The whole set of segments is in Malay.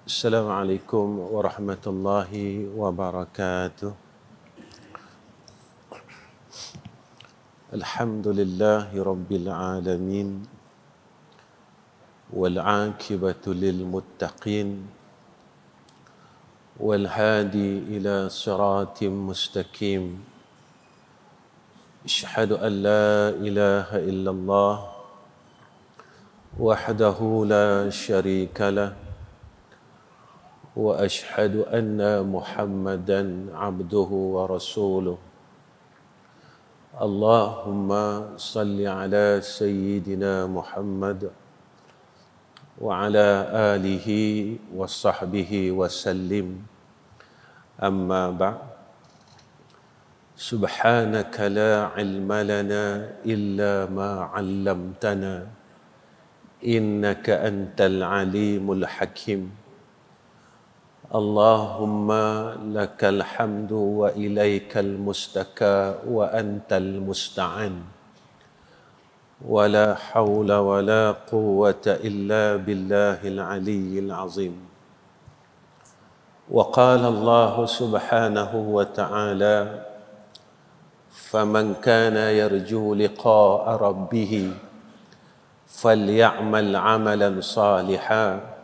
Assalamualaikum warahmatullahi wabarakatuh. Alhamdulillahi rabbil alamin. Wal aqibatu lil muttaqin. Wal hadi ila siratim mustaqim. Asyhadu an la ilaha illallah wahdahu la syarika lah. وأشهد أن محمدًا عبده ورسوله. اللهم صل على سيدنا محمد وعلى آله وصحبه وسلم. أما بعد، سبحانك لا علم لنا إلا ما علمتنا إنك أنت العليم الحكيم. اللهم لك الحمد وإليك المستكى وأنت المستعان. ولا حول ولا قوة إلا بالله العلي العظيم. وقال الله سبحانه وتعالى: فمن كان يرجو لقاء ربه فليعمل عملا صالحا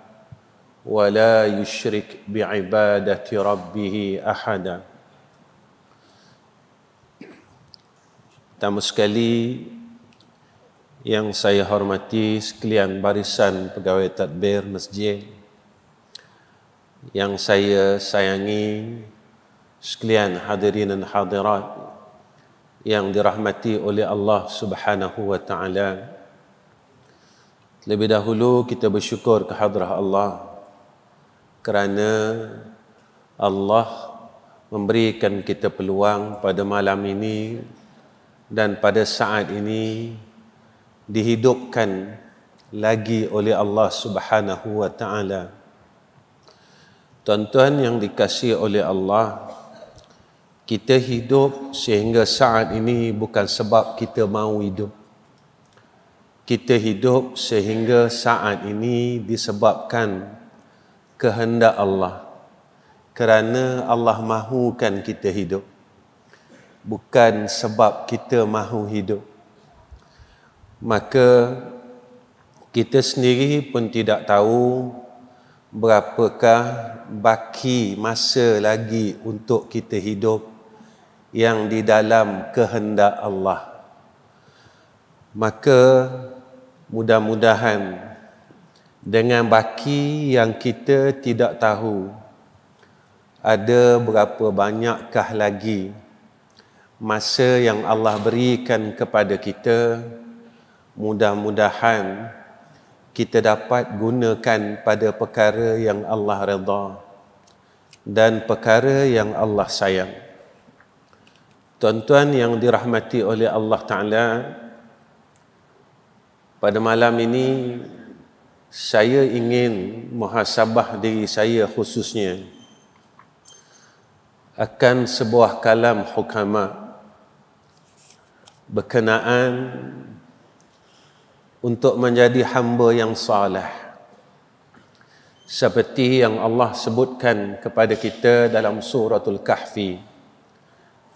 ولا يشرك بعبادة ربه أحدا. Pertama sekali yang saya hormati sekalian barisan pegawai tadbir masjid, yang saya sayangi sekalian hadirin dan hadirat yang dirahmati oleh Allah Subhanahu wa taala. Lebih dahulu kita bersyukur kehadrat Allah kerana Allah memberikan kita peluang pada malam ini dan pada saat ini dihidupkan lagi oleh Allah Subhanahu wa taala. Tuan-tuan yang dikasihi oleh Allah, kita hidup sehingga saat ini bukan sebab kita mahu hidup. Kita hidup sehingga saat ini disebabkan kehendak Allah, kerana Allah mahukan kita hidup, bukan sebab kita mahu hidup. Maka kita sendiri pun tidak tahu berapakah baki masa lagi untuk kita hidup yang di dalam kehendak Allah. Maka mudah-mudahan dengan baki yang kita tidak tahu ada berapa banyakkah lagi masa yang Allah berikan kepada kita, mudah-mudahan kita dapat gunakan pada perkara yang Allah redha dan perkara yang Allah sayang. Tuan-tuan yang dirahmati oleh Allah Ta'ala, pada malam ini saya ingin muhasabah diri saya khususnya akan sebuah kalam hukama berkenaan untuk menjadi hamba yang saleh, seperti yang Allah sebutkan kepada kita dalam suratul Kahfi: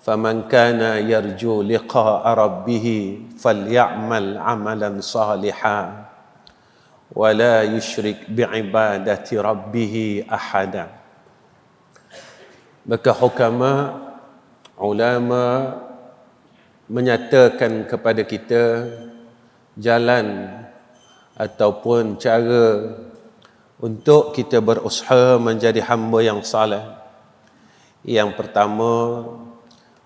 "Faman kana yarju liqa'a rabbih falyamal 'amalan salihan wala yusyrik bi'ibadati rabbih ahada." Maka hukama, ulama menyatakan kepada kita jalan ataupun cara untuk kita berusaha menjadi hamba yang saleh. Yang pertama,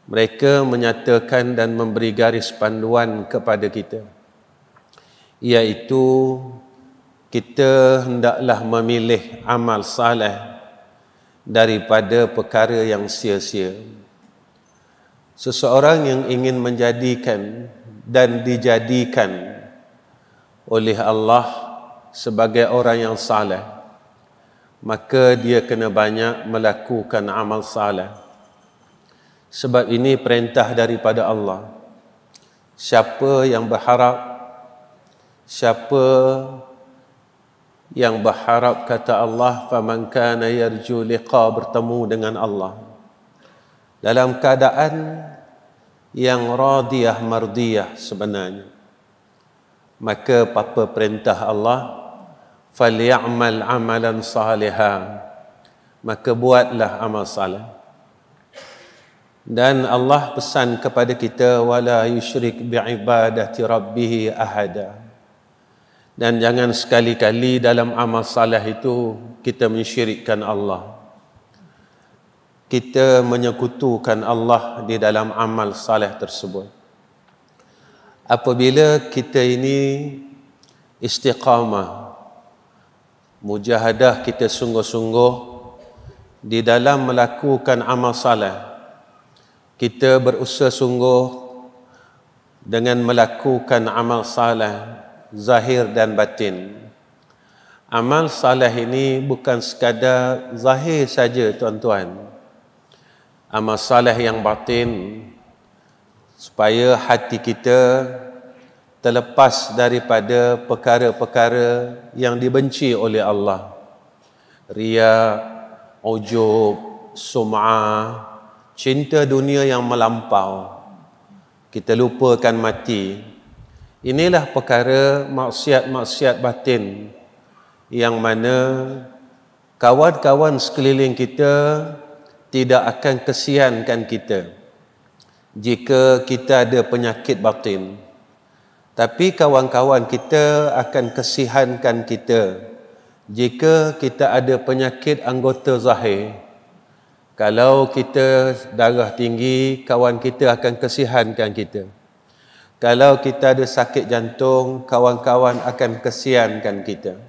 mereka menyatakan dan memberi garis panduan kepada kita, iaitu kita hendaklah memilih amal saleh daripada perkara yang sia-sia. Seseorang yang ingin menjadikan dan dijadikan oleh Allah sebagai orang yang saleh, maka dia kena banyak melakukan amal saleh. Sebab ini perintah daripada Allah. Siapa yang berharap, siapa yang berharap, kata Allah, faman kana yarju liqa, bertemu dengan Allah dalam keadaan yang radiyah mardiyah sebenarnya, maka apa perintah Allah, falyamal amalan salihan, maka buatlah amal saleh. Dan Allah pesan kepada kita, wala yusyrik biibadati rabbih ahada, dan jangan sekali-kali dalam amal saleh itu kita mensyirikkan Allah, kita menyekutukan Allah di dalam amal saleh tersebut. Apabila kita ini istiqamah, mujahadah, kita sungguh-sungguh di dalam melakukan amal saleh, kita berusaha sungguh dengan melakukan amal saleh zahir dan batin. Amal saleh ini bukan sekadar zahir saja, tuan-tuan. Amal saleh yang batin, supaya hati kita terlepas daripada perkara-perkara yang dibenci oleh Allah. Riya, ujub, sum'ah, cinta dunia yang melampau, kita lupakan mati. Inilah perkara maksiat-maksiat batin yang mana kawan-kawan sekeliling kita tidak akan kesiankan kita jika kita ada penyakit batin. Tapi kawan-kawan kita akan kesihankan kita jika kita ada penyakit anggota zahir. Kalau kita darah tinggi, kawan kita akan kesihankan kita. Kalau kita ada sakit jantung, kawan-kawan akan kesiankan kita.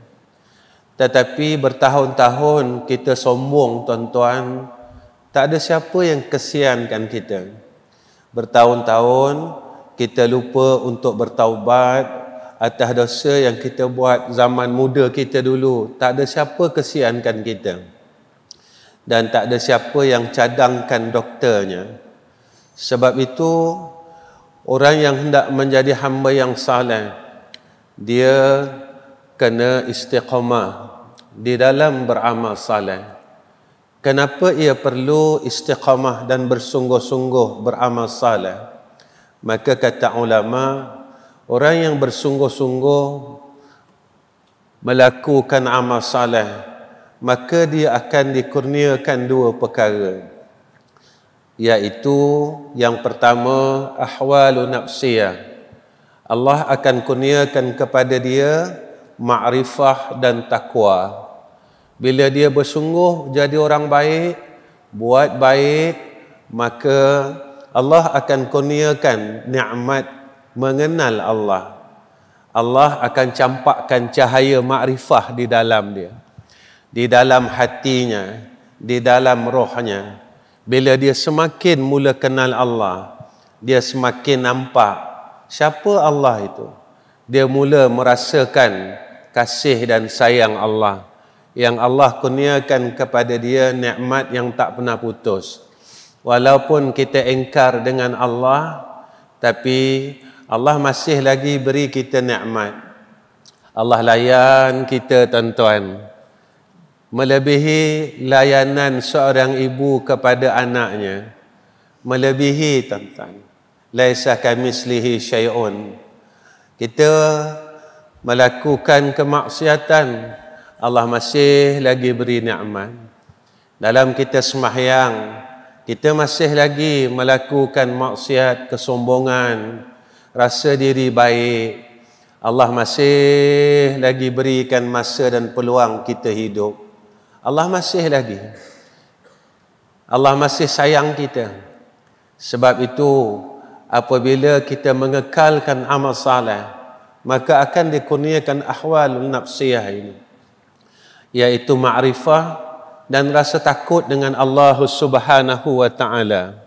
Tetapi bertahun-tahun kita sombong, tuan-tuan, tak ada siapa yang kesiankan kita. Bertahun-tahun kita lupa untuk bertaubat atas dosa yang kita buat zaman muda kita dulu. Tak ada siapa kesiankan kita. Dan tak ada siapa yang cadangkan doktornya. Sebab itu, orang yang hendak menjadi hamba yang saleh, dia kena istiqamah di dalam beramal saleh. Kenapa ia perlu istiqamah dan bersungguh-sungguh beramal saleh? Maka kata ulama, orang yang bersungguh-sungguh melakukan amal saleh, maka dia akan dikurniakan dua perkara, iaitu yang pertama, ahwalu nafsiyah. Allah akan kurniakan kepada dia ma'rifah dan takwa. Bila dia bersungguh jadi orang baik, buat baik, maka Allah akan kurniakan nikmat mengenal Allah. Allah akan campakkan cahaya makrifah di dalam dia, di dalam hatinya, di dalam rohnya. Bila dia semakin mula kenal Allah, dia semakin nampak siapa Allah itu. Dia mula merasakan kasih dan sayang Allah, yang Allah kurniakan kepada dia nikmat yang tak pernah putus. Walaupun kita engkar dengan Allah, tapi Allah masih lagi beri kita nikmat. Allah layan kita, tuan-tuan, melebihi layanan seorang ibu kepada anaknya. Melebihi, tuan-tuan. Laisa kamitslihi syai'un. Kita melakukan kemaksiatan, Allah masih lagi beri nikmat. Dalam kita sembahyang, kita masih lagi melakukan maksiat, kesombongan, rasa diri baik. Allah masih lagi berikan masa dan peluang kita hidup. Allah masih lagi. Allah masih sayang kita. Sebab itu, apabila kita mengekalkan amal saleh, maka akan dikurniakan ahwalul nafsiyah ini, iaitu ma'rifah dan rasa takut dengan Allah Subhanahu wa taala.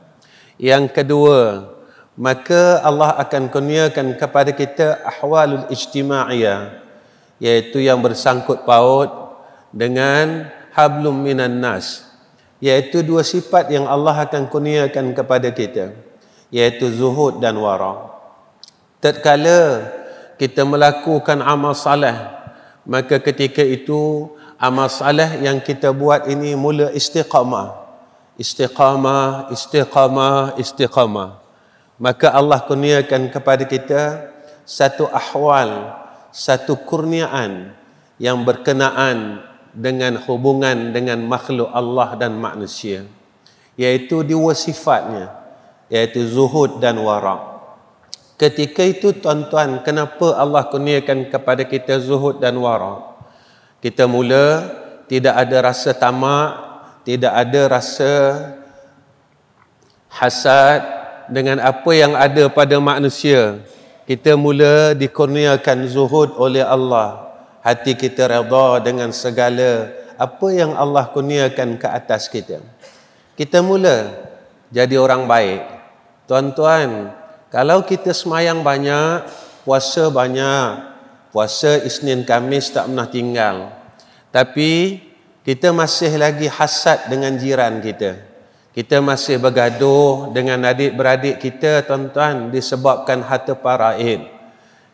Yang kedua, maka Allah akan kurniakan kepada kita ahwalul ijtimaiyah, iaitu yang bersangkut paut dengan hablum minan nas, iaitu dua sifat yang Allah akan kurniakan kepada kita, iaitu zuhud dan wara. Tatkala kita melakukan amal saleh, maka ketika itu amal saleh yang kita buat ini mula istiqamah. Istiqamah, istiqamah, istiqamah. Maka Allah kurniakan kepada kita satu ahwal, satu kurniaan yang berkenaan dengan hubungan dengan makhluk Allah dan manusia, iaitu dua sifatnya, iaitu zuhud dan wara'. Ketika itu tuan-tuan, kenapa Allah kurniakan kepada kita zuhud dan wara'? Kita mula tidak ada rasa tamak, tidak ada rasa hasad dengan apa yang ada pada manusia. Kita mula dikurniakan zuhud oleh Allah. Hati kita redha dengan segala apa yang Allah kurniakan ke atas kita. Kita mula jadi orang baik. Tuan-tuan, kalau kita semayang banyak, puasa banyak, puasa Isnin Khamis tak pernah tinggal, tapi kita masih lagi hasad dengan jiran kita, kita masih bergaduh dengan adik-beradik kita, tuan-tuan, disebabkan harta faraid,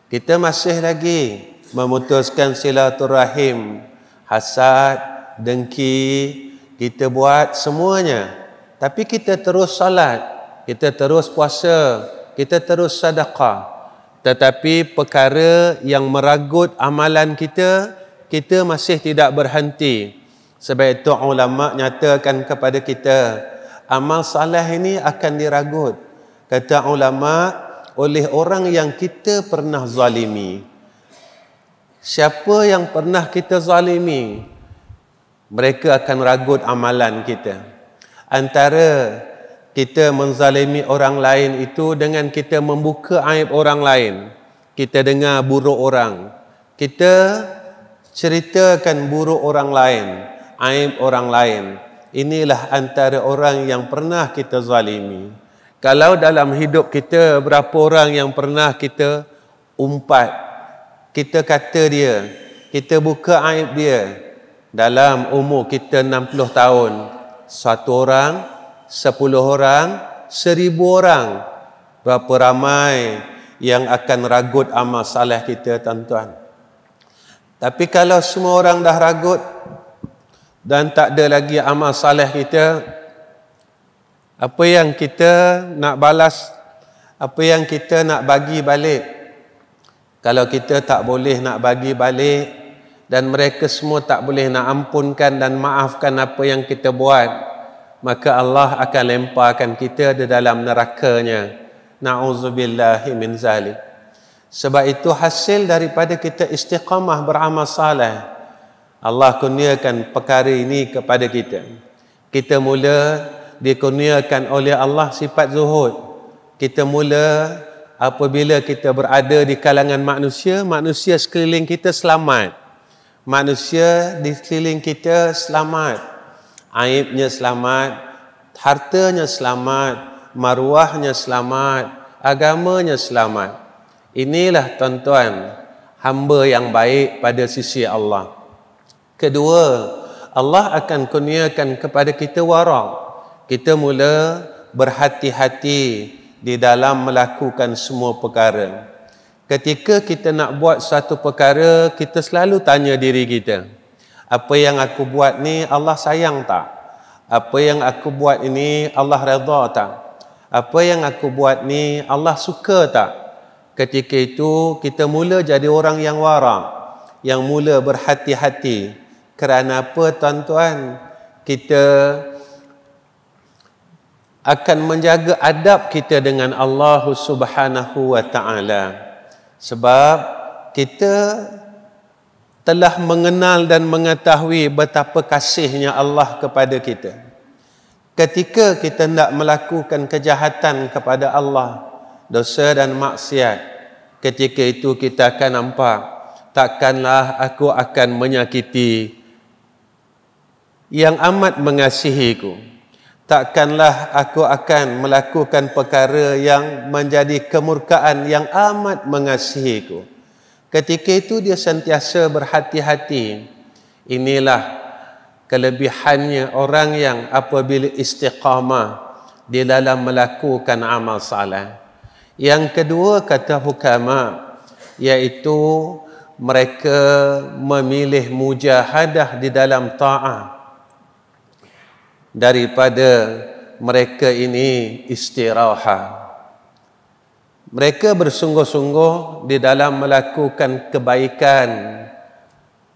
kita masih lagi memutuskan silaturahim, hasad, dengki, kita buat semuanya. Tapi kita terus salat, kita terus puasa, kita terus sedekah. Tetapi perkara yang meragut amalan kita, kita masih tidak berhenti. Sebab itu ulama nyatakan kepada kita, amal salah ini akan diragut, kata ulama, oleh orang yang kita pernah zalimi. Siapa yang pernah kita zalimi, mereka akan ragut amalan kita. Antara kita menzalimi orang lain itu dengan kita membuka aib orang lain. Kita dengar buruk orang, kita ceritakan buruk orang lain, aib orang lain. Inilah antara orang yang pernah kita zalimi. Kalau dalam hidup kita, berapa orang yang pernah kita umpat, kita kata dia, kita buka aib dia. Dalam umur kita 60 tahun, 1 orang, 10 orang, 1000 orang, berapa ramai yang akan ragut amal saleh kita, tuan-tuan. Tapi kalau semua orang dah ragut dan tak ada lagi amal saleh kita, apa yang kita nak balas, apa yang kita nak bagi balik? Kalau kita tak boleh nak bagi balik dan mereka semua tak boleh nak ampunkan dan maafkan apa yang kita buat, maka Allah akan lemparkan kita di dalam nerakanya. Na'udzubillahi min zalik. Sebab itu hasil daripada kita istiqamah beramal saleh, Allah kurniakan perkara ini kepada kita. Kita mula dikurniakan oleh Allah sifat zuhud. Kita mula apabila kita berada di kalangan manusia, manusia sekeliling kita selamat. Manusia di sekeliling kita selamat. Aibnya selamat, hartanya selamat, maruahnya selamat, agamanya selamat. Inilah tuan-tuan, hamba yang baik pada sisi Allah. Kedua, Allah akan kurniakan kepada kita wara'. Kita mula berhati-hati di dalam melakukan semua perkara. Ketika kita nak buat satu perkara, kita selalu tanya diri kita, apa yang aku buat ni Allah sayang tak? Apa yang aku buat ini Allah redha tak? Apa yang aku buat ni Allah suka tak? Ketika itu kita mula jadi orang yang wara', yang mula berhati-hati. Kerana apa, tuan-tuan? Kita akan menjaga adab kita dengan Allah Subhanahu wa ta'ala. Sebab kita telah mengenal dan mengetahui betapa kasihnya Allah kepada kita. Ketika kita hendak melakukan kejahatan kepada Allah, dosa dan maksiat, ketika itu kita akan nampak, takkanlah aku akan menyakiti yang amat mengasihiku. Takkanlah aku akan melakukan perkara yang menjadi kemurkaan yang amat mengasihiku. Ketika itu dia sentiasa berhati-hati. Inilah kelebihannya orang yang apabila istiqamah di dalam melakukan amal saleh. Yang kedua kata hukama, iaitu mereka memilih mujahadah di dalam ta'ah daripada mereka ini istirahat. Mereka bersungguh-sungguh di dalam melakukan kebaikan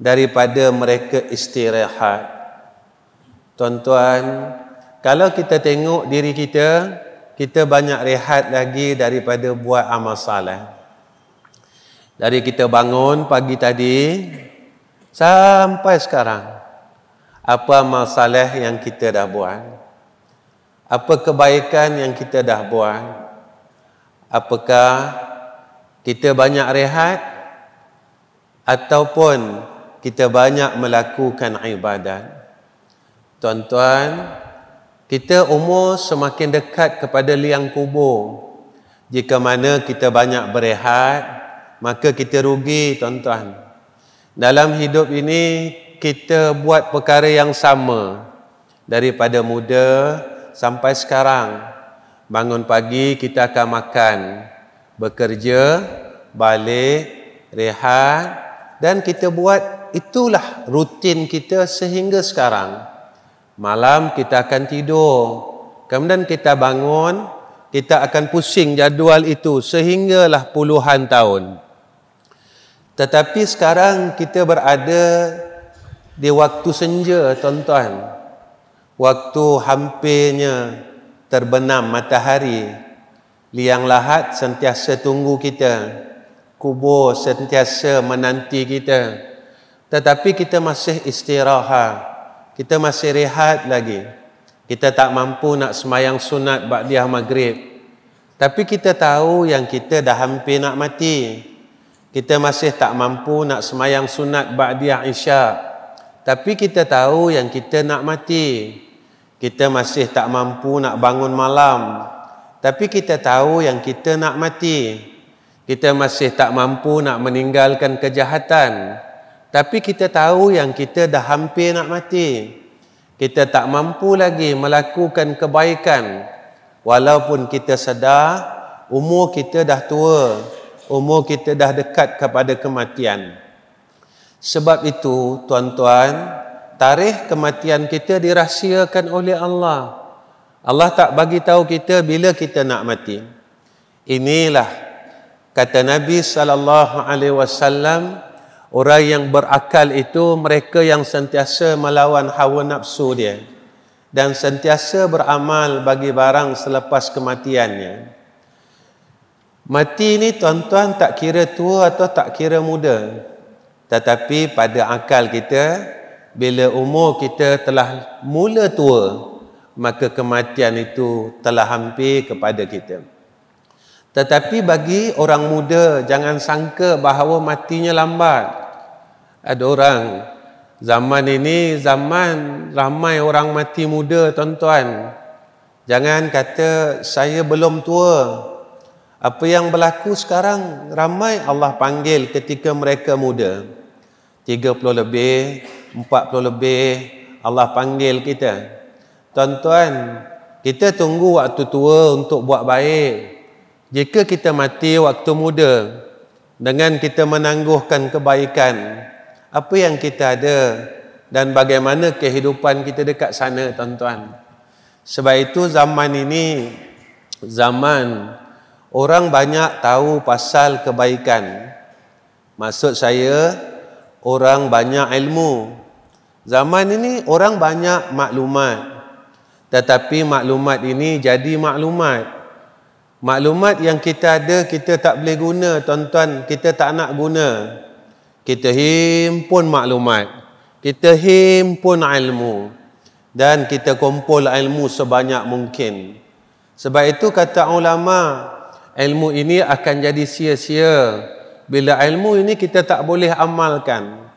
daripada mereka istirahat. Tuan-tuan, kalau kita tengok diri kita, kita banyak rehat lagi daripada buat amal saleh. Dari kita bangun pagi tadi sampai sekarang, apa amal saleh yang kita dah buat? Apa kebaikan yang kita dah buat? Apakah kita banyak rehat ataupun kita banyak melakukan ibadat? Tuan-tuan, kita umur semakin dekat kepada liang kubur. Jika mana kita banyak berehat, maka kita rugi, tuan-tuan. Dalam hidup ini, kita buat perkara yang sama daripada muda sampai sekarang. Bangun pagi kita akan makan, bekerja, balik, rehat, dan kita buat itulah rutin kita sehingga sekarang. Malam kita akan tidur, kemudian kita bangun, kita akan pusing jadual itu sehinggalah puluhan tahun. Tetapi sekarang kita berada di waktu senja, tuan-tuan. Waktu hampirnya terbenam matahari, liang lahat sentiasa tunggu kita, kubur sentiasa menanti kita, tetapi kita masih istirahat, kita masih rehat lagi. Kita tak mampu nak semayang sunat ba'diyah maghrib, tapi kita tahu yang kita dah hampir nak mati. Kita masih tak mampu nak semayang sunat ba'diyah isyak, tapi kita tahu yang kita nak mati. Kita masih tak mampu nak bangun malam, tapi kita tahu yang kita nak mati. Kita masih tak mampu nak meninggalkan kejahatan, tapi kita tahu yang kita dah hampir nak mati. Kita tak mampu lagi melakukan kebaikan, walaupun kita sedar umur kita dah tua, umur kita dah dekat kepada kematian. Sebab itu, tuan-tuan, tarikh kematian kita dirahsiakan oleh Allah. Allah tak bagi tahu kita bila kita nak mati. Inilah kata Nabi SAW, orang yang berakal itu mereka yang sentiasa melawan hawa nafsu dia dan sentiasa beramal bagi barang selepas kematiannya. Mati ini, tuan-tuan, tak kira tua atau tak kira muda, tetapi pada akal kita, bila umur kita telah mula tua, maka kematian itu telah hampir kepada kita. Tetapi bagi orang muda, jangan sangka bahawa matinya lambat. Ada orang, zaman ini zaman ramai orang mati muda, tuan-tuan. Jangan kata saya belum tua. Apa yang berlaku sekarang, ramai Allah panggil ketika mereka muda. 30 lebih, 40 lebih, Allah panggil kita. Tuan-tuan, kita tunggu waktu tua untuk buat baik. Jika kita mati waktu muda dengan kita menangguhkan kebaikan, apa yang kita ada dan bagaimana kehidupan kita dekat sana, tuan-tuan. Sebab itu zaman ini, zaman orang banyak tahu pasal kebaikan. Maksud saya, orang banyak ilmu. Zaman ini orang banyak maklumat. Tetapi maklumat ini jadi maklumat. Maklumat yang kita ada, kita tak boleh guna, tuan-tuan. Kita tak nak guna. Kita himpun maklumat. Kita himpun ilmu. Dan kita kumpul ilmu sebanyak mungkin. Sebab itu kata ulama, ilmu ini akan jadi sia-sia bila ilmu ini kita tak boleh amalkan.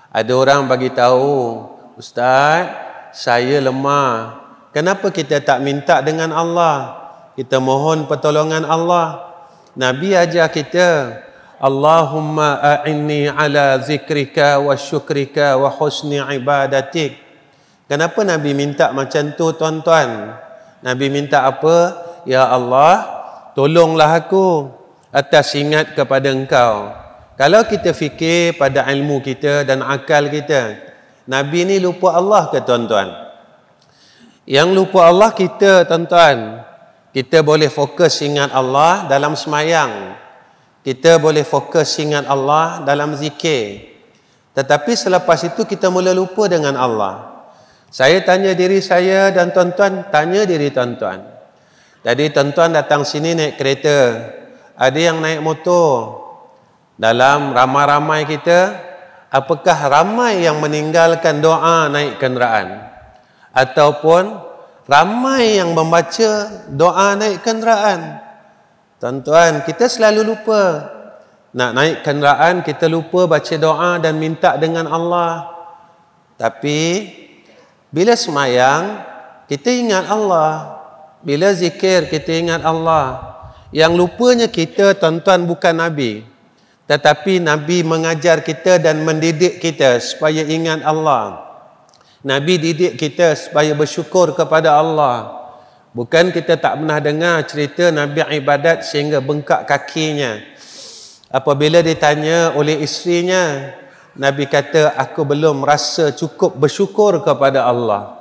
Ada orang bagi tahu, Ustaz, saya lemah. Kenapa kita tak minta dengan Allah? Kita mohon pertolongan Allah. Nabi ajar kita, Allahumma a'inni ala zikrika wa syukrika wa husni ibadatik. Kenapa Nabi minta macam tu, tuan-tuan? Nabi minta apa? Ya Allah, tolonglah aku atas ingat kepada Engkau. Kalau kita fikir pada ilmu kita dan akal kita, Nabi ni lupa Allah ke tuan-tuan? Yang lupa Allah kita, tuan-tuan. Kita boleh fokus ingat Allah dalam semayang. Kita boleh fokus ingat Allah dalam zikir. Tetapi selepas itu kita mula lupa dengan Allah. Saya tanya diri saya dan tuan-tuan tanya diri tuan-tuan. Jadi tuan-tuan datang sini naik kereta. Ada yang naik motor. Dalam ramai-ramai kita, apakah ramai yang meninggalkan doa naik kenderaan? Ataupun ramai yang membaca doa naik kenderaan? Tuan-tuan, kita selalu lupa. Nak naik kenderaan, kita lupa baca doa dan minta dengan Allah. Tapi, bila semayang, kita ingat Allah. Bila zikir, kita ingat Allah. Yang lupanya kita, tuan-tuan, bukan Nabi. Tetapi Nabi mengajar kita dan mendidik kita supaya ingat Allah. Nabi didik kita supaya bersyukur kepada Allah. Bukan kita tak pernah dengar cerita Nabi ibadat sehingga bengkak kakinya. Apabila ditanya oleh isterinya, Nabi kata, aku belum rasa cukup bersyukur kepada Allah.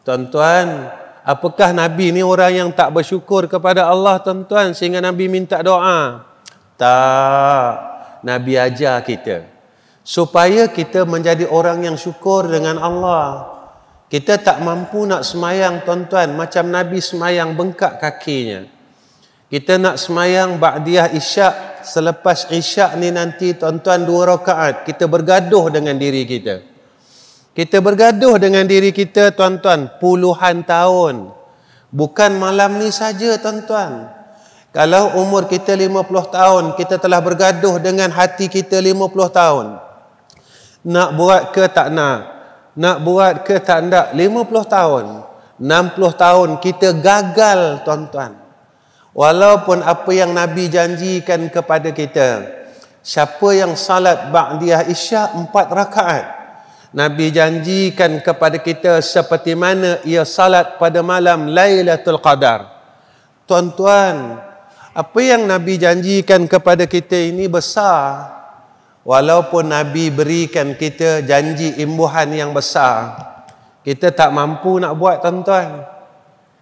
Tuan-tuan, apakah Nabi ni orang yang tak bersyukur kepada Allah, tuan-tuan, sehingga Nabi minta doa? Tak. Nabi ajar kita supaya kita menjadi orang yang syukur dengan Allah. Kita tak mampu nak semayang, tuan-tuan, macam Nabi semayang bengkak kakinya. Kita nak semayang ba'diyah isyak. Selepas isyak ni nanti, tuan-tuan, 2 rakaat. Kita bergaduh dengan diri kita. Kita bergaduh dengan diri kita, tuan-tuan, puluhan tahun. Bukan malam ni saja, tuan-tuan. Kalau umur kita 50 tahun, kita telah bergaduh dengan hati kita 50 tahun. Nak buat ke tak nak? Nak buat ke tak nak? 50 tahun, 60 tahun kita gagal, tuan-tuan. Walaupun apa yang Nabi janjikan kepada kita, siapa yang salat ba'diyah isyak 4 rakaat, Nabi janjikan kepada kita seperti mana ia salat pada malam Lailatul Qadar. Tuan-tuan, apa yang Nabi janjikan kepada kita ini besar. Walaupun Nabi berikan kita janji imbuhan yang besar, kita tak mampu nak buat, tuan-tuan.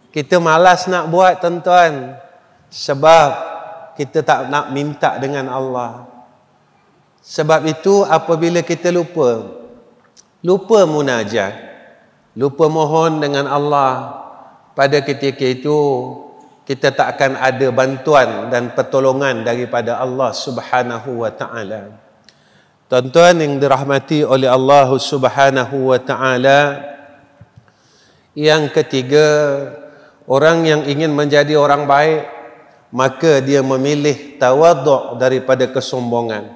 Kita malas nak buat, tuan-tuan. Sebab kita tak nak minta dengan Allah. Sebab itu apabila kita lupa munajat, lupa mohon dengan Allah, pada ketika itu kita tak akan ada bantuan dan pertolongan daripada Allah Subhanahu wa ta'ala. Tuan-tuan yang dirahmati oleh Allah Subhanahu wa ta'ala, yang ketiga, orang yang ingin menjadi orang baik, maka dia memilih tawaduk daripada kesombongan.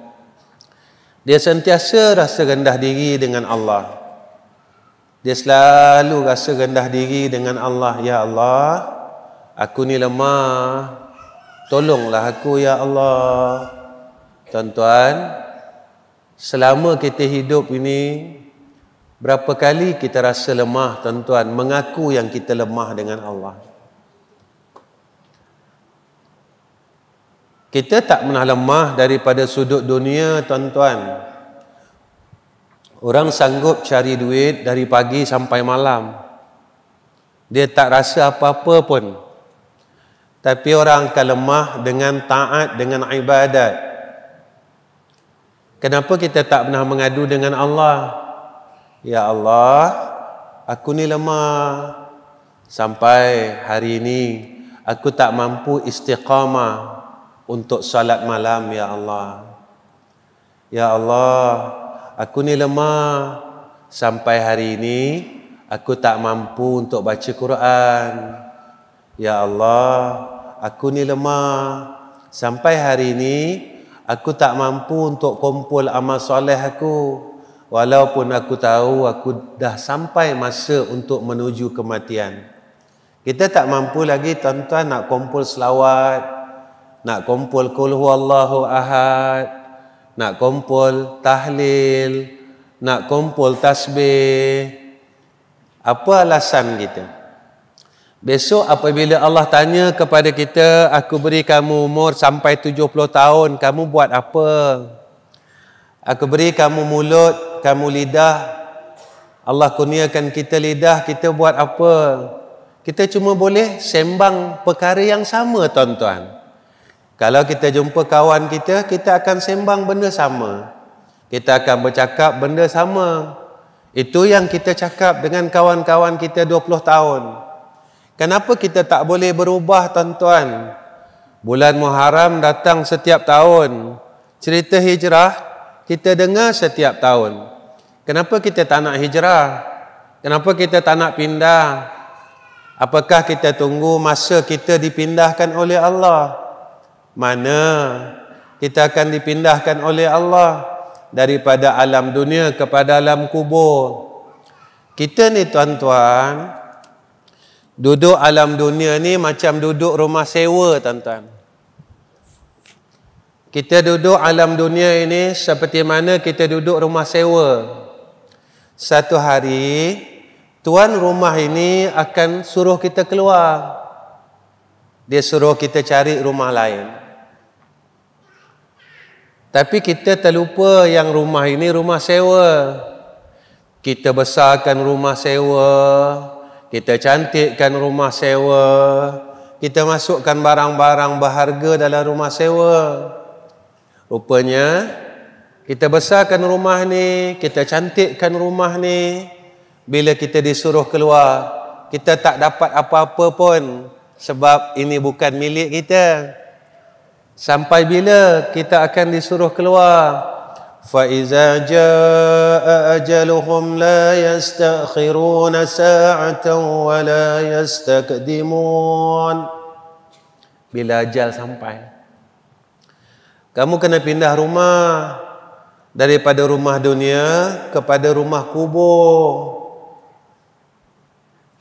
Dia sentiasa rasa rendah diri dengan Allah. Dia selalu rasa rendah diri dengan Allah. Ya Allah, aku ni lemah, tolonglah aku ya Allah. Tuan-tuan, selama kita hidup ini, berapa kali kita rasa lemah, tuan-tuan, mengaku yang kita lemah dengan Allah. Kita tak pernah lemah daripada sudut dunia, tuan-tuan. Orang sanggup cari duit dari pagi sampai malam. Dia tak rasa apa-apa pun. Tapi orang akan lemah dengan taat, dengan ibadat. Kenapa kita tak pernah mengadu dengan Allah? Ya Allah, aku ni lemah. Sampai hari ini, aku tak mampu istiqamah untuk salat malam, ya Allah. Ya Allah, aku ni lemah. Sampai hari ini, aku tak mampu untuk baca Quran. Ya Allah, aku ni lemah. Sampai hari ini, aku tak mampu untuk kumpul amal soleh aku. Walaupun aku tahu aku dah sampai masa untuk menuju kematian. Kita tak mampu lagi, tuan-tuan, nak kumpul selawat, nak kumpul qul huwallahu ahad, nak kumpul tahlil, nak kumpul tasbih. Apa alasan kita? Besok apabila Allah tanya kepada kita, aku beri kamu umur sampai 70 tahun, kamu buat apa? Aku beri kamu mulut, kamu lidah. Allah kurniakan kita lidah, kita buat apa? Kita cuma boleh sembang perkara yang sama, tuan-tuan. Kalau kita jumpa kawan kita, kita akan sembang benda sama. Kita akan bercakap benda sama. Itu yang kita cakap dengan kawan-kawan kita 20 tahun. Kenapa kita tak boleh berubah, tuan-tuan? Bulan Muharram datang setiap tahun. Cerita hijrah, kita dengar setiap tahun. Kenapa kita tak nak hijrah? Kenapa kita tak nak pindah? Apakah kita tunggu masa kita dipindahkan oleh Allah? Mana kita akan dipindahkan oleh Allah daripada alam dunia kepada alam kubur. Kita ni, tuan-tuan, duduk alam dunia ni macam duduk rumah sewa, tuan-tuan. Kita duduk alam dunia ini seperti mana kita duduk rumah sewa. Satu hari, tuan rumah ini akan suruh kita keluar. Dia suruh kita cari rumah lain. Tapi kita terlupa yang rumah ini rumah sewa. Kita besarkan rumah sewa, kita cantikkan rumah sewa, kita masukkan barang-barang berharga dalam rumah sewa. Rupanya kita besarkan rumah ni, kita cantikkan rumah ni. Bila kita disuruh keluar, kita tak dapat apa-apa pun, sebab ini bukan milik kita. Sampai bila kita akan disuruh keluar? Fa iza jaa ajaluhum la yastakhiruna sa'atan wa la yastakdimun. Bila ajal sampai, kamu kena pindah rumah daripada rumah dunia kepada rumah kubur.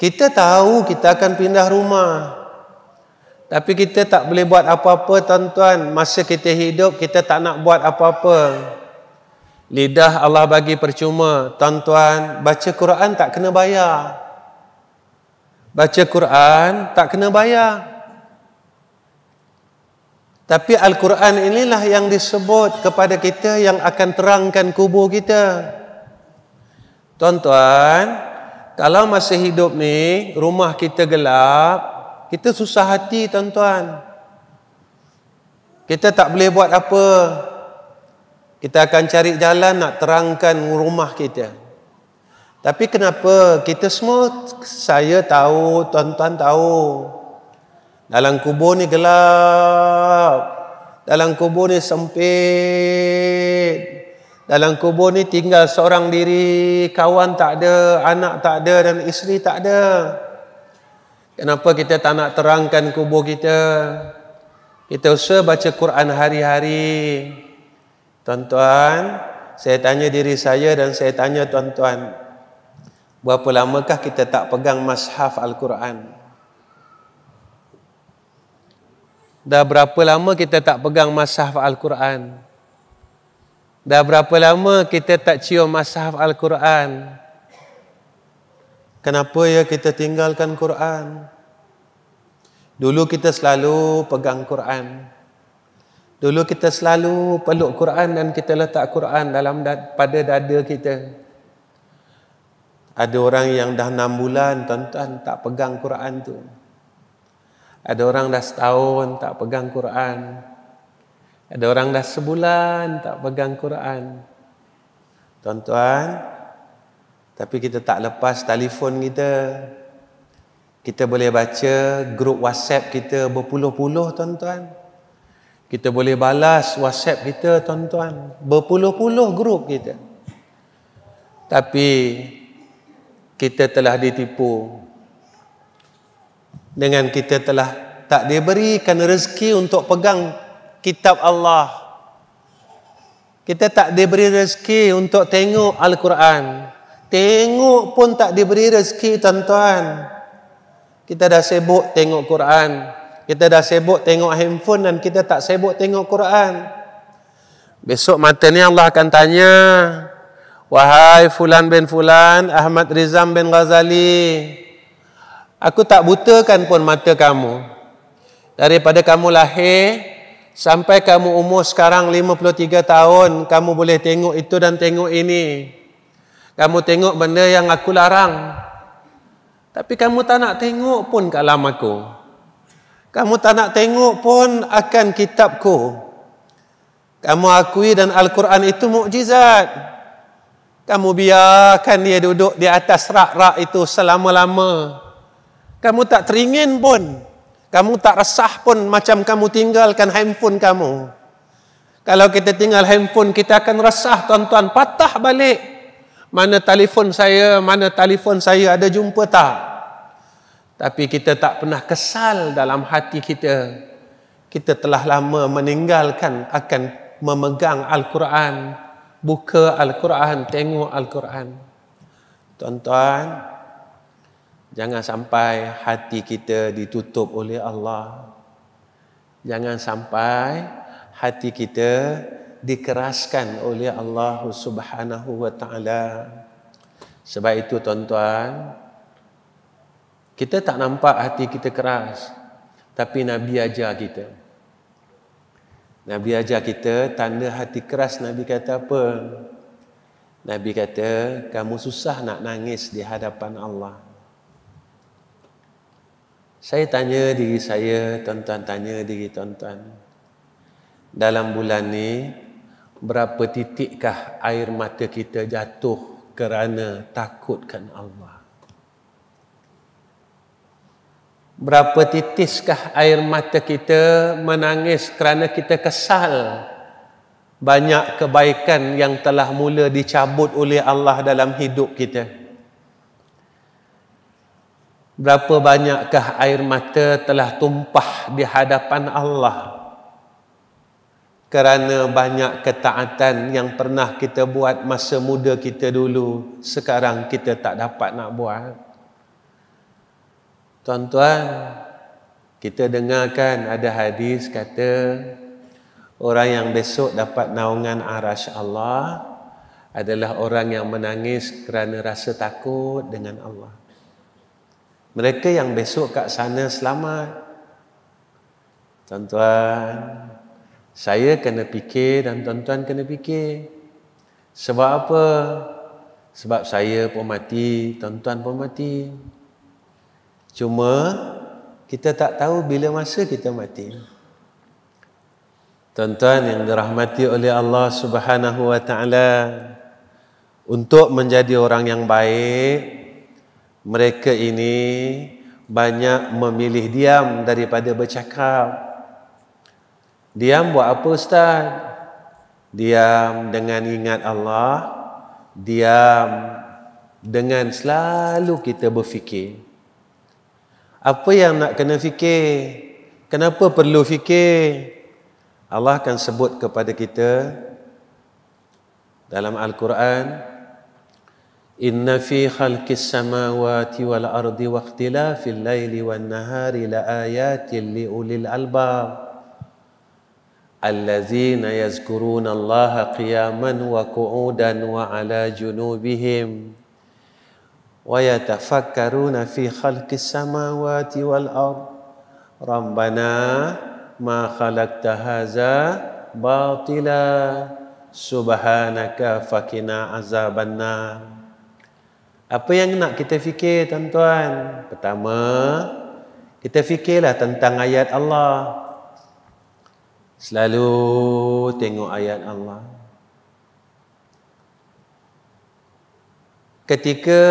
Kita tahu kita akan pindah rumah, tapi kita tak boleh buat apa-apa, tuan-tuan. Masa kita hidup, kita tak nak buat apa-apa. Lidah Allah bagi percuma. Tuan-tuan, baca Quran tak kena bayar. Baca Quran tak kena bayar. Tapi Al-Quran inilah yang disebut kepada kita yang akan terangkan kubur kita. Tuan-tuan, kalau masa hidup ni, rumah kita gelap, kita susah hati, tuan-tuan. Kita tak boleh buat apa. Kita akan cari jalan nak terangkan rumah kita. Tapi kenapa? Kita semua, saya tahu, tuan-tuan tahu, dalam kubur ni gelap. Dalam kubur ni sempit. Dalam kubur ni tinggal seorang diri. Kawan tak ada, anak tak ada, dan isteri tak ada. Kenapa kita tak nak terangkan kubur kita? Kita usaha baca Quran hari-hari. Tuan-tuan, saya tanya diri saya dan saya tanya tuan-tuan, berapa lamakah kita tak pegang mushaf Al-Quran? Dah berapa lama kita tak pegang mushaf Al-Quran? Dah berapa lama kita tak cium mushaf Al-Quran? Kenapa ya kita tinggalkan Quran? Dulu kita selalu pegang Quran. Dulu kita selalu peluk Quran dan kita letak Quran pada dada kita. Ada orang yang dah 6 bulan, tuan-tuan, tak pegang Quran tu. Ada orang dah setahun tak pegang Quran. Ada orang dah sebulan tak pegang Quran. Tuan-tuan, tapi kita tak lepas telefon kita. Kita boleh baca grup WhatsApp kita berpuluh-puluh, tuan-tuan. Kita boleh balas WhatsApp kita, tuan-tuan. Berpuluh-puluh grup kita. Tapi kita telah ditipu. Dengan kita telah tak diberikan rezeki untuk pegang kitab Allah. Kita tak diberi rezeki untuk tengok Al-Quran. Tengok pun tak diberi rezeki, tuan-tuan. Kita dah sibuk tengok Quran. Kita dah sibuk tengok handphone dan kita tak sibuk tengok Quran. Besok mata ni Allah akan tanya, wahai Fulan bin Fulan, Ahmad Rizam bin Ghazali, aku tak butakan pun mata kamu. Daripada kamu lahir Sampai kamu umur sekarang 53 tahun, kamu boleh tengok itu dan tengok ini. Kamu tengok benda yang aku larang. Tapi kamu tak nak tengok pun kalam aku. Kamu tak nak tengok pun akan kitabku. Kamu akui dan Al-Quran itu mukjizat. Kamu biarkan dia duduk di atas rak-rak itu selama-lama. Kamu tak teringin pun. Kamu tak resah pun macam kamu tinggalkan handphone kamu. Kalau kita tinggal handphone, kita akan resah, tuan-tuan. Patah balik. Mana telefon saya, ada jumpa tak? Tapi kita tak pernah kesal dalam hati kita. Kita telah lama meninggalkan akan memegang Al-Quran. Buka Al-Quran, tengok Al-Quran. Tuan-tuan, jangan sampai hati kita ditutup oleh Allah. Jangan sampai hati kita dikeraskan oleh Allah Subhanahu wa ta'ala. Sebab itu tuan-tuan, kita tak nampak hati kita keras, tapi Nabi ajar kita. Nabi ajar kita tanda hati keras. Nabi kata apa? Nabi kata, kamu susah nak nangis di hadapan Allah. Saya tanya diri saya, tuan-tuan tanya diri tuan-tuan. Dalam bulan ni, berapa titikkah air mata kita jatuh kerana takutkan Allah? Berapa titiskah air mata kita menangis kerana kita kesal banyak kebaikan yang telah mula dicabut oleh Allah dalam hidup kita? Berapa banyakkah air mata telah tumpah di hadapan Allah kerana banyak ketaatan yang pernah kita buat masa muda kita dulu, sekarang kita tak dapat nak buat? Tuan-tuan, kita dengarkan ada hadis kata orang yang besok dapat naungan arasy Allah adalah orang yang menangis kerana rasa takut dengan Allah. Mereka yang besok kat sana selamat. Tuan-tuan, saya kena fikir dan tuan-tuan kena fikir. Sebab apa? Sebab saya pun mati, tuan-tuan pun mati. Cuma kita tak tahu bila masa kita mati. Tuan-tuan yang dirahmati oleh Allah Subhanahu wa ta'ala, untuk menjadi orang yang baik, mereka ini banyak memilih diam daripada bercakap. Diam buat apa Ustaz? Diam dengan ingat Allah. Diam dengan selalu kita berfikir. Apa yang nak kena fikir? Kenapa perlu fikir? Allah akan sebut kepada kita dalam Al-Quran, Inna fi khalqis samawati wal ardi wa ikhtilafil laili wan nahari la ayatin li ulil albab allazina yazkuruna Allaha qiyaman wa qu'udan wa ala junubihim wa yatafakkaruna fi khalqis samawati wal ard rabbana ma khalaqta hadza batila subhanaka fakina azabannar. Apa yang nak kita fikir tuan-tuan? Pertama, kita fikirlah tentang ayat Allah. Selalu tengok ayat Allah. Ketika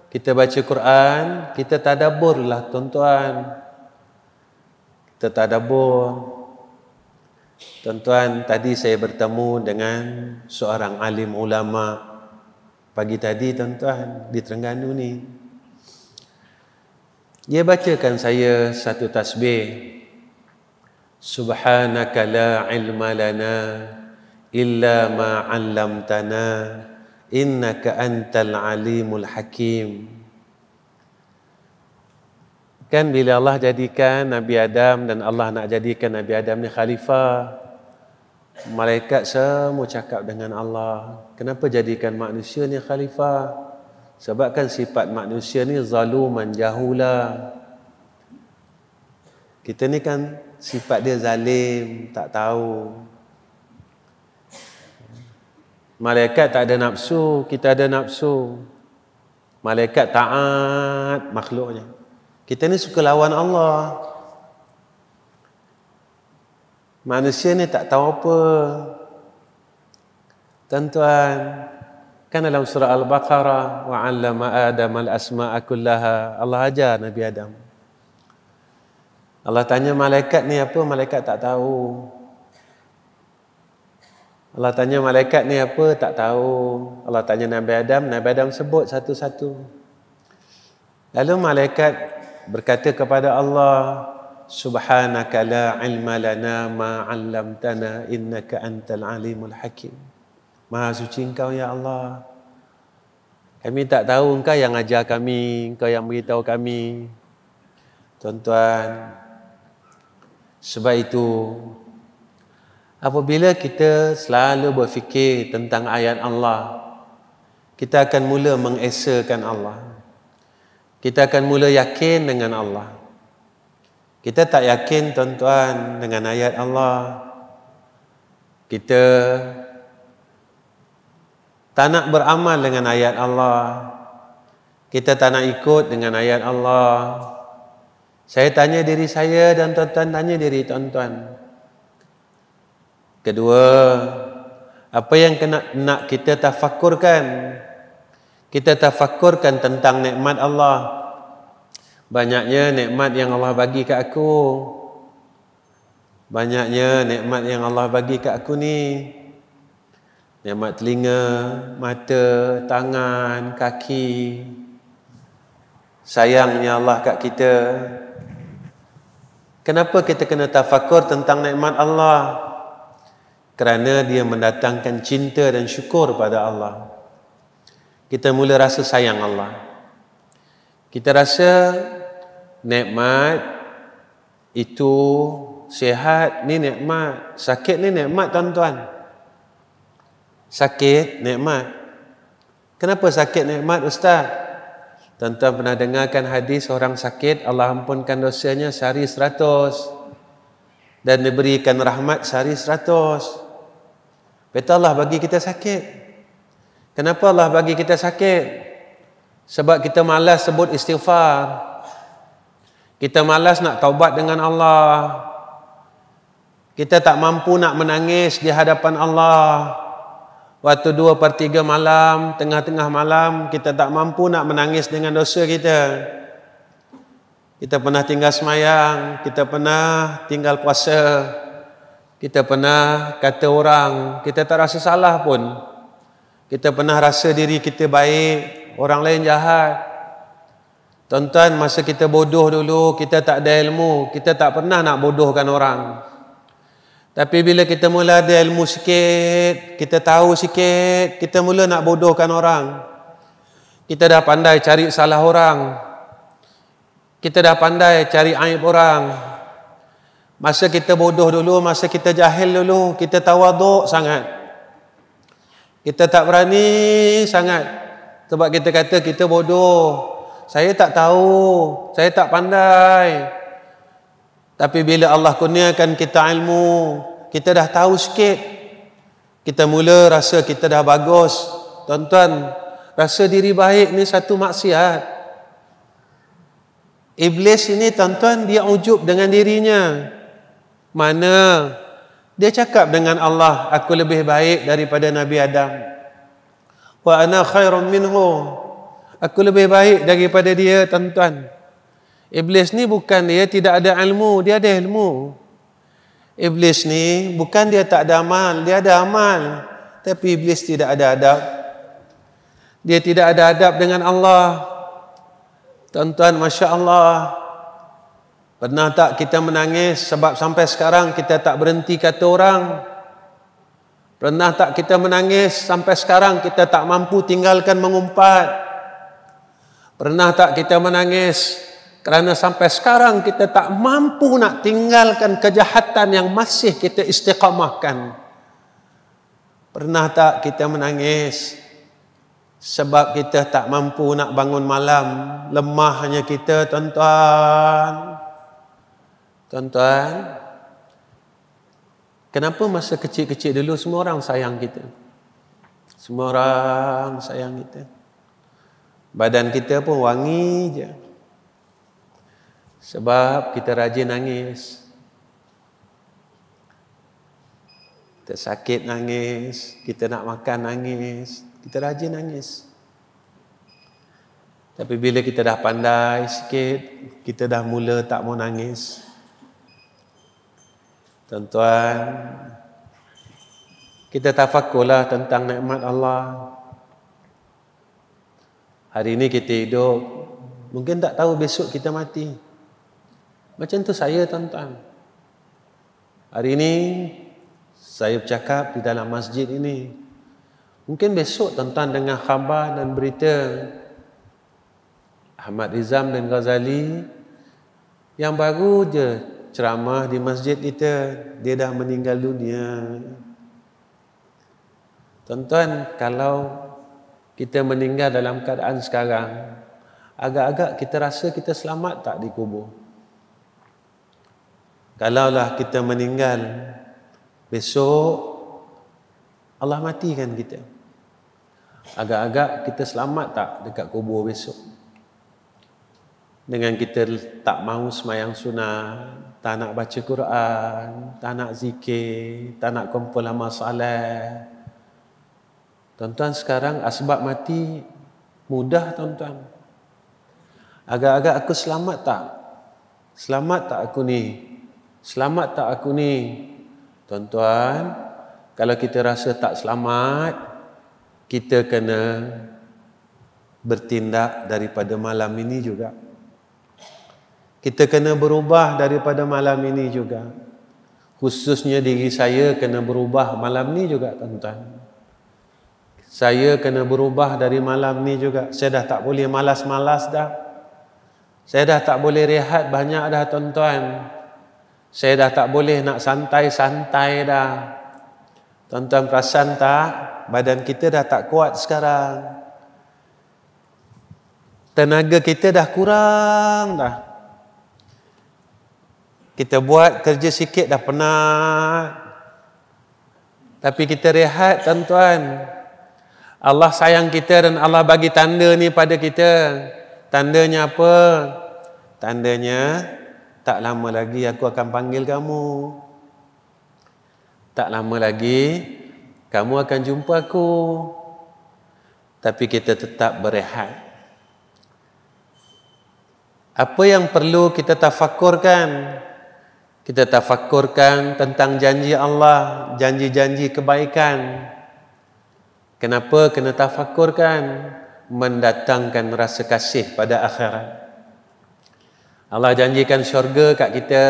kita baca Quran, kita tadabburlah tuan-tuan. Kita tadabbur. Tuan-tuan, tadi saya bertemu dengan seorang alim ulama pagi tadi tuan-tuan di Terengganu ni. Dia bacakan saya satu tasbih. Subhanaka la ilma lana illa ma 'allamtana innaka antal alimul hakim. Kan bila Allah jadikan Nabi Adam dan Allah nak jadikan Nabi Adam ni khalifah, malaikat semua cakap dengan Allah, kenapa jadikan manusia ni khalifah? Sebab kan sifat manusia ni zaluman jahula. Kita ni kan sifat dia zalim, tak tahu. Malaikat tak ada nafsu, kita ada nafsu. Malaikat taat makhluknya. Kita ni suka lawan Allah. Manusia ni tak tahu apa. Tuan-tuan, kan dalam surah Al-Baqarah, wa 'allama Adam al-asma'a kullaha. Allah ajar Nabi Adam. Allah tanya malaikat ni apa, malaikat tak tahu. Allah tanya malaikat ni apa, tak tahu. Allah tanya Nabi Adam sebut satu-satu. Lalu malaikat berkata kepada Allah, Subhanaka la ilma lana ma 'allamtana innaka antal alimul hakim. Maha suci Engkau ya Allah. Kami tak tahu, Engkau yang ajar kami, Engkau yang beritahu kami. Tuan-tuan, sebab itu apabila kita selalu berfikir tentang ayat Allah, kita akan mula mengesakan Allah. Kita akan mula yakin dengan Allah. Kita tak yakin, tuan-tuan, dengan ayat Allah. Kita tak nak beramal dengan ayat Allah. Kita tak nak ikut dengan ayat Allah. Saya tanya diri saya dan tuan-tuan tanya diri tuan-tuan. Kedua, apa yang nak kita tafakurkan? Kita tafakurkan tentang nikmat Allah. Banyaknya nikmat yang Allah bagi ke aku. Banyaknya nikmat yang Allah bagi ke aku ni. Nikmat telinga, mata, tangan, kaki. Sayangnya Allah kat kita. Kenapa kita kena tafakur tentang nikmat Allah? Kerana dia mendatangkan cinta dan syukur pada Allah. Kita mula rasa sayang Allah. Kita rasa nikmat itu sihat ni nikmat, sakit ni nikmat tuan-tuan. Sakit nikmat. Kenapa sakit nikmat Ustaz? Tuan-tuan pernah dengarkan hadis orang sakit Allah ampunkan dosanya sehari 100 dan diberikan rahmat sehari 100. Betul Allah bagi kita sakit. Kenapa Allah bagi kita sakit? Sebab kita malas sebut istighfar. Kita malas nak taubat dengan Allah. Kita tak mampu nak menangis di hadapan Allah. Waktu 2/3 malam, tengah-tengah malam, kita tak mampu nak menangis dengan dosa kita. Kita pernah tinggal semayang, kita pernah tinggal puasa, kita pernah kata orang, kita tak rasa salah pun. Kita pernah rasa diri kita baik, orang lain jahat. Tuan-tuan, masa kita bodoh dulu, kita tak ada ilmu, kita tak pernah nak bodohkan orang. Tapi bila kita mula ada ilmu sikit, kita tahu sikit, kita mula nak bodohkan orang. Kita dah pandai cari salah orang. Kita dah pandai cari aib orang. Masa kita bodoh dulu, masa kita jahil dulu, kita tawaduk sangat. Kita tak berani sangat. Sebab kita kata kita bodoh. Saya tak tahu, saya tak pandai. Tapi bila Allah kurniakan kita ilmu, kita dah tahu sikit, kita mula rasa kita dah bagus. Tuan-tuan, rasa diri baik ni satu maksiat. Iblis ini tuan-tuan, dia ujub dengan dirinya. Mana dia cakap dengan Allah, aku lebih baik daripada Nabi Adam. Wa ana khairum minhu. Aku lebih baik daripada dia, tuan-tuan. Iblis ni bukan dia tidak ada ilmu, dia ada ilmu. Iblis ni bukan dia tak ada amal, dia ada amal. Tapi iblis tidak ada adab. Dia tidak ada adab dengan Allah. Tuan-tuan, Masya Allah. Pernah tak kita menangis sebab sampai sekarang kita tak berhenti kata orang? Pernah tak kita menangis sampai sekarang kita tak mampu tinggalkan mengumpat? Pernah tak kita menangis kerana sampai sekarang kita tak mampu nak tinggalkan kejahatan yang masih kita istiqamahkan? Pernah tak kita menangis sebab kita tak mampu nak bangun malam? Lemahnya kita, tuan-tuan. Tuan-tuan, kenapa masa kecil-kecil dulu semua orang sayang kita? Semua orang sayang kita. Badan kita pun wangi je. Sebab kita rajin nangis. Kita sakit nangis, kita nak makan nangis, kita rajin nangis. Tapi bila kita dah pandai sikit, kita dah mula tak mau nangis. Tuan-tuan, kita tafakurlah tentang nikmat Allah. Hari ini kita hidup, mungkin tak tahu besok kita mati. Macam tu saya, tuan-tuan. Hari ini saya bercakap di dalam masjid ini. Mungkin besok tuan-tuan dengar khabar dan berita Ahmad Rizam dan Ghazali yang baru je ceramah di masjid kita, dia dah meninggal dunia. Tuan-tuan, kalau kita meninggal dalam keadaan sekarang, agak-agak kita rasa kita selamat tak dikubur? Kalaulah kita meninggal besok, Allah matikan kita, agak-agak kita selamat tak dekat kubur besok? Dengan kita tak mahu semayang sunat, tak nak baca Quran, tak nak zikir, tak nak kumpul amal soleh. Tuan-tuan, sekarang asbab mati mudah, tuan-tuan. Agak-agak aku selamat tak? Selamat tak aku ni? Selamat tak aku ni? Tuan-tuan, kalau kita rasa tak selamat, kita kena bertindak daripada malam ini juga. Kita kena berubah daripada malam ini juga. Khususnya diri saya kena berubah malam ni juga, tuan-tuan. Saya kena berubah dari malam ni juga. Saya dah tak boleh malas-malas dah. Saya dah tak boleh rehat banyak dah, tuan-tuan. Saya dah tak boleh nak santai-santai dah. Tuan-tuan perasan tak? Badan kita dah tak kuat sekarang. Tenaga kita dah kurang dah. Kita buat kerja sikit dah penat. Tapi kita rehat, tuan-tuan. Allah sayang kita dan Allah bagi tanda ni pada kita. Tandanya apa? Tandanya, tak lama lagi aku akan panggil kamu. Tak lama lagi kamu akan jumpa aku. Tapi kita tetap berehat. Apa yang perlu kita tafakurkan? Kita tafakurkan tentang janji Allah, janji-janji kebaikan. Kenapa kena tafakurkan? Mendatangkan rasa kasih pada akhirat. Allah janjikan syurga kat kita.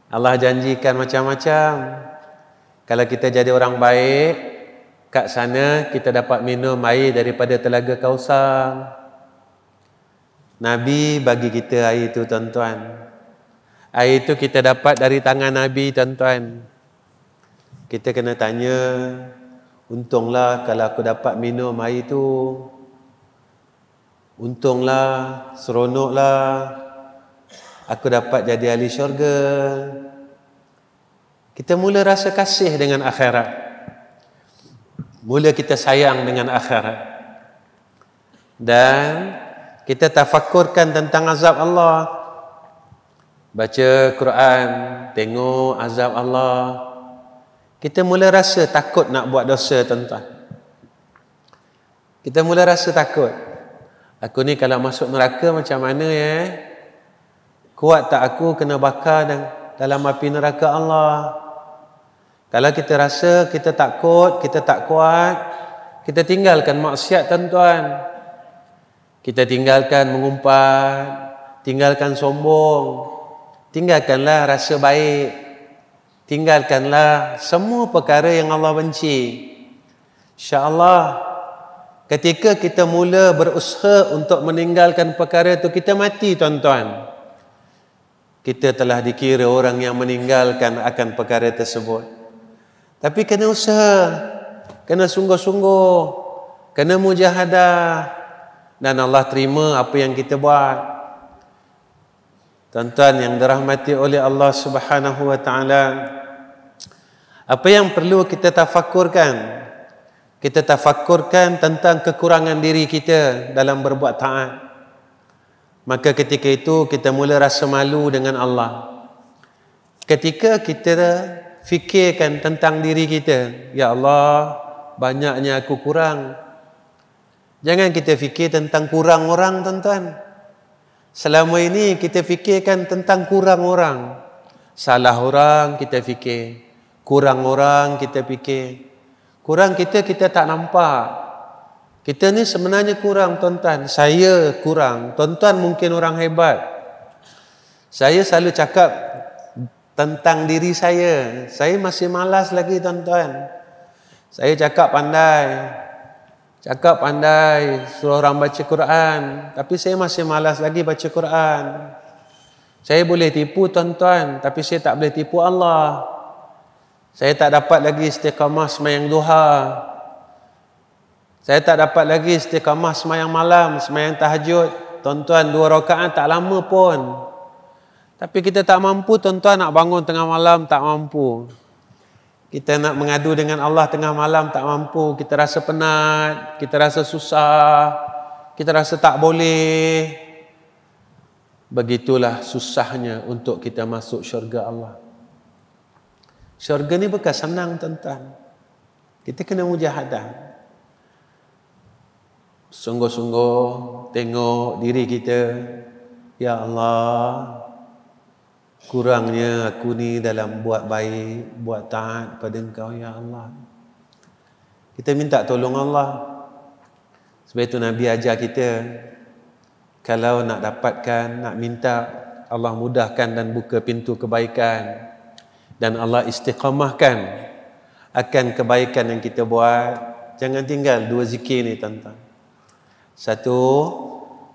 Allah janjikan macam-macam. Kalau kita jadi orang baik, kat sana kita dapat minum air daripada telaga Kausar. Nabi bagi kita air itu, tuan-tuan. Air itu kita dapat dari tangan Nabi, tuan-tuan. Kita kena tanya, untunglah kalau aku dapat minum air itu. Untunglah, seronoklah aku dapat jadi ahli syurga. Kita mula rasa kasih dengan akhirat. Mula kita sayang dengan akhirat. Dan kita tafakurkan tentang azab Allah. Baca Quran, tengok azab Allah. Kita mula rasa takut nak buat dosa, tuan-tuan. Kita mula rasa takut. Aku ni kalau masuk neraka macam mana ya? Kuat tak aku kena bakar dalam api neraka Allah? Kalau kita rasa kita takut, kita tak kuat, kita tinggalkan maksiat, tuan-tuan. Kita tinggalkan mengumpat, tinggalkan sombong, tinggalkanlah rasa baik, tinggalkanlah semua perkara yang Allah benci. InsyaAllah, ketika kita mula berusaha untuk meninggalkan perkara itu, kita mati, tuan-tuan. Kita telah dikira orang yang meninggalkan akan perkara tersebut. Tapi kena usaha, kena sungguh-sungguh, kena mujahadah, dan Allah terima apa yang kita buat. Tuan-tuan yang dirahmati oleh Allah Subhanahu wa taala, apa yang perlu kita tafakurkan? Kita tafakurkan tentang kekurangan diri kita dalam berbuat taat. Maka ketika itu kita mula rasa malu dengan Allah. Ketika kita fikirkan tentang diri kita, ya Allah, banyaknya aku kurang. Jangan kita fikir tentang kurang orang, tuan-tuan. Selama ini kita fikirkan tentang kurang orang. Salah orang kita fikir, kurang orang kita fikir. Kurang kita tak nampak. Kita ni sebenarnya kurang, tuan-tuan. Saya kurang. Tuan-tuan mungkin orang hebat. Saya selalu cakap tentang diri saya. Saya masih malas lagi, tuan-tuan. Saya cakap pandai, suruh orang baca Quran, tapi saya masih malas lagi baca Quran. Saya boleh tipu, tuan-tuan, tapi saya tak boleh tipu Allah. Saya tak dapat lagi istiqamah sembahyang duha. Saya tak dapat lagi istiqamah sembahyang malam, sembahyang tahajud. Tuan-tuan, 2 rakaat tak lama pun. Tapi kita tak mampu, tuan-tuan, nak bangun tengah malam tak mampu. Kita nak mengadu dengan Allah tengah malam tak mampu. Kita rasa penat, kita rasa susah, kita rasa tak boleh. Begitulah susahnya untuk kita masuk syurga Allah. Syurga ni bukan senang, tuan-tuan. Kita kena mujahadah. Sungguh-sungguh tengok diri kita. Ya Allah, kurangnya aku ni dalam buat baik, buat taat pada Engkau, ya Allah. Kita minta tolong Allah. Sebab itu Nabi ajar kita, kalau nak dapatkan, nak minta Allah mudahkan dan buka pintu kebaikan, dan Allah istiqamahkan akan kebaikan yang kita buat, jangan tinggal 2 zikir ni, tuan-tuan. 1,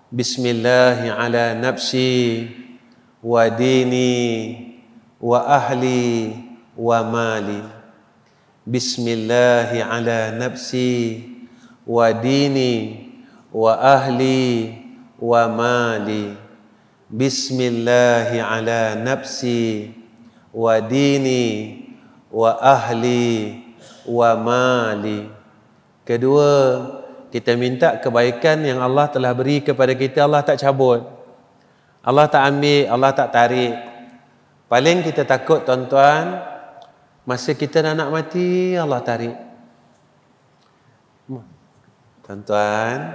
Bismillahi ala nafsi wa dini wa ahli wa mali. Bismillahi ala nafsi wa dini wa ahli wa mali. Bismillahi ala nafsi wa dini wa ahli wa mali. Kedua, kita minta kebaikan yang Allah telah beri kepada kita, Allah tak cabut, Allah tak ambil, Allah tak tarik. Paling kita takut, tuan-tuan, masa kita nak mati, Allah tarik. Tuan-tuan,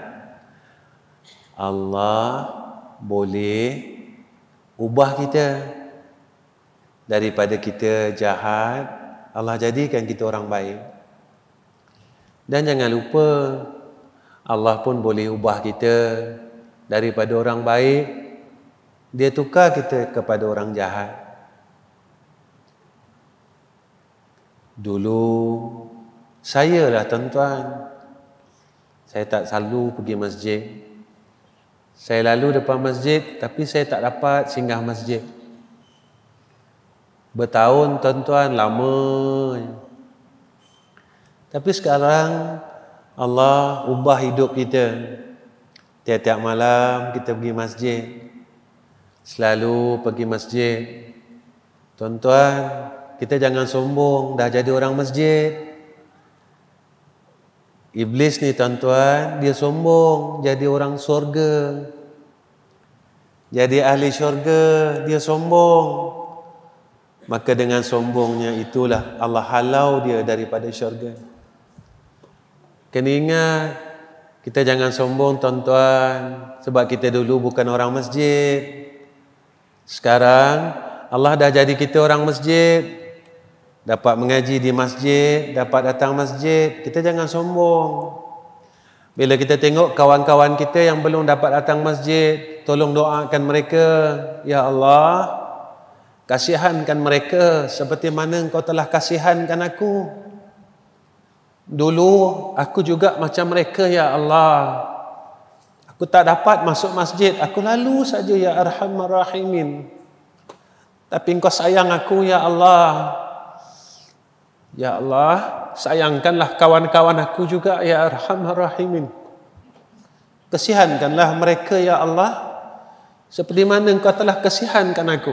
Allah boleh ubah kita. Daripada kita jahat, Allah jadikan kita orang baik. Dan jangan lupa, Allah pun boleh ubah kita daripada orang baik, Dia tukar kita kepada orang jahat. Dulu saya lah, tuan-tuan, saya tak selalu pergi masjid. Saya lalu depan masjid, tapi saya tak dapat singgah masjid. Bertahun, tuan-tuan, lama. Tapi sekarang Allah ubah hidup kita. Tiap-tiap malam kita pergi masjid. Selalu pergi masjid. Tuan-tuan, kita jangan sombong dah jadi orang masjid. Iblis ni, tuan-tuan, dia sombong jadi orang syurga. Jadi ahli syurga, dia sombong. Maka dengan sombongnya itulah Allah halau dia daripada syurga. Kena ingat, kita jangan sombong, tuan-tuan, sebab kita dulu bukan orang masjid. Sekarang Allah dah jadi kita orang masjid, dapat mengaji di masjid, dapat datang masjid. Kita jangan sombong. Bila kita tengok kawan-kawan kita yang belum dapat datang masjid, tolong doakan mereka. Ya Allah, kasihankan mereka seperti mana Engkau telah kasihankan aku. Dulu aku juga macam mereka, ya Allah. Aku tak dapat masuk masjid, aku lalu saja, ya Arhamar Rahimin. Tapi Engkau sayang aku, ya Allah. Ya Allah, sayangkanlah kawan-kawan aku juga, ya Arhamar Rahimin. Kasihankanlah mereka, ya Allah. seperti mana Engkau telah kasihankan aku.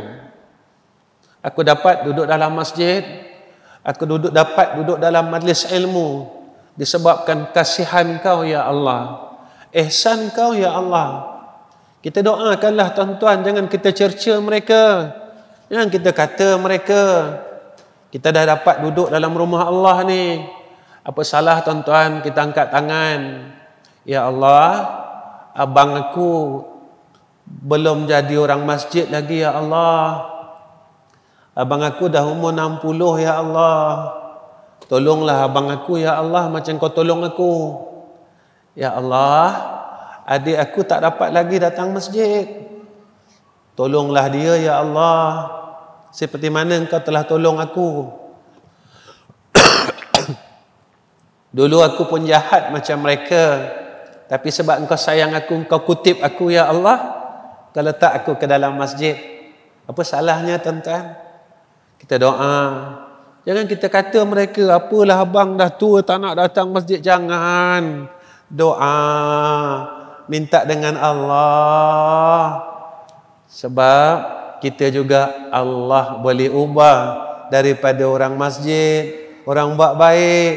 Aku dapat duduk dalam masjid, aku dapat duduk dalam majlis ilmu disebabkan kasihan Kau ya Allah, ihsan Kau ya Allah. Kita doakanlah tuan-tuan, jangan kita cerca mereka, jangan kita kata mereka. Kita dah dapat duduk dalam rumah Allah ni, apa salah tuan-tuan kita angkat tangan, ya Allah, abang aku belum jadi orang masjid lagi ya Allah, abang aku dah umur 60 ya Allah, tolonglah abang aku ya Allah macam Kau tolong aku. Ya Allah, adik aku tak dapat lagi datang masjid, tolonglah dia ya Allah, seperti mana Engkau telah tolong aku. Dulu aku pun jahat macam mereka, tapi sebab Engkau sayang aku, Engkau kutip aku ya Allah, Kau letak aku ke dalam masjid. Apa salahnya tuan-tuan? Kita doa. Jangan kita kata mereka, apalah abang dah tua tak nak datang masjid. Jangan. Doa, minta dengan Allah. Sebab kita juga Allah boleh ubah daripada orang masjid, orang buat baik,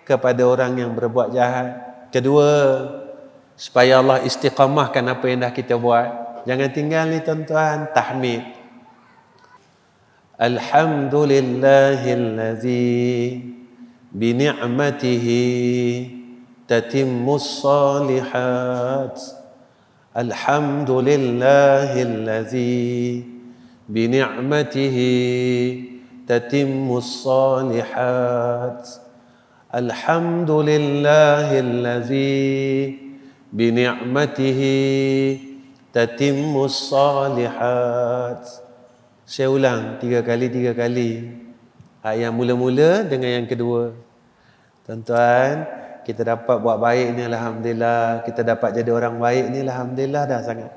kepada orang yang berbuat jahat. Kedua, supaya Allah istiqamahkan apa yang dah kita buat. Jangan tinggal ni tuan-tuan, tahmid. Alhamdulillahillazi bini'matihi tatimmus salihat. Alhamdulillahillazi bini'matihi tatimmus salihat. Alhamdulillahillazi bini'matihi tatimmus salihat. Saya ulang 3 kali. Yang mula-mula dengan yang kedua. Tuan-tuan, kita dapat buat baik ni alhamdulillah, kita dapat jadi orang baik ni alhamdulillah dah sangat.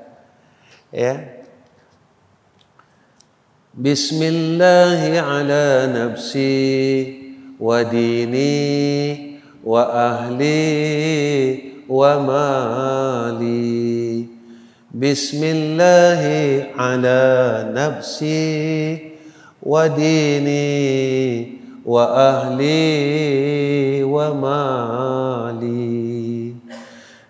Ya. Bismillahi ala nafsi wa dini wa ahli wa mali. Bismillahi ala nafsi wa dini wa ahli wa mali.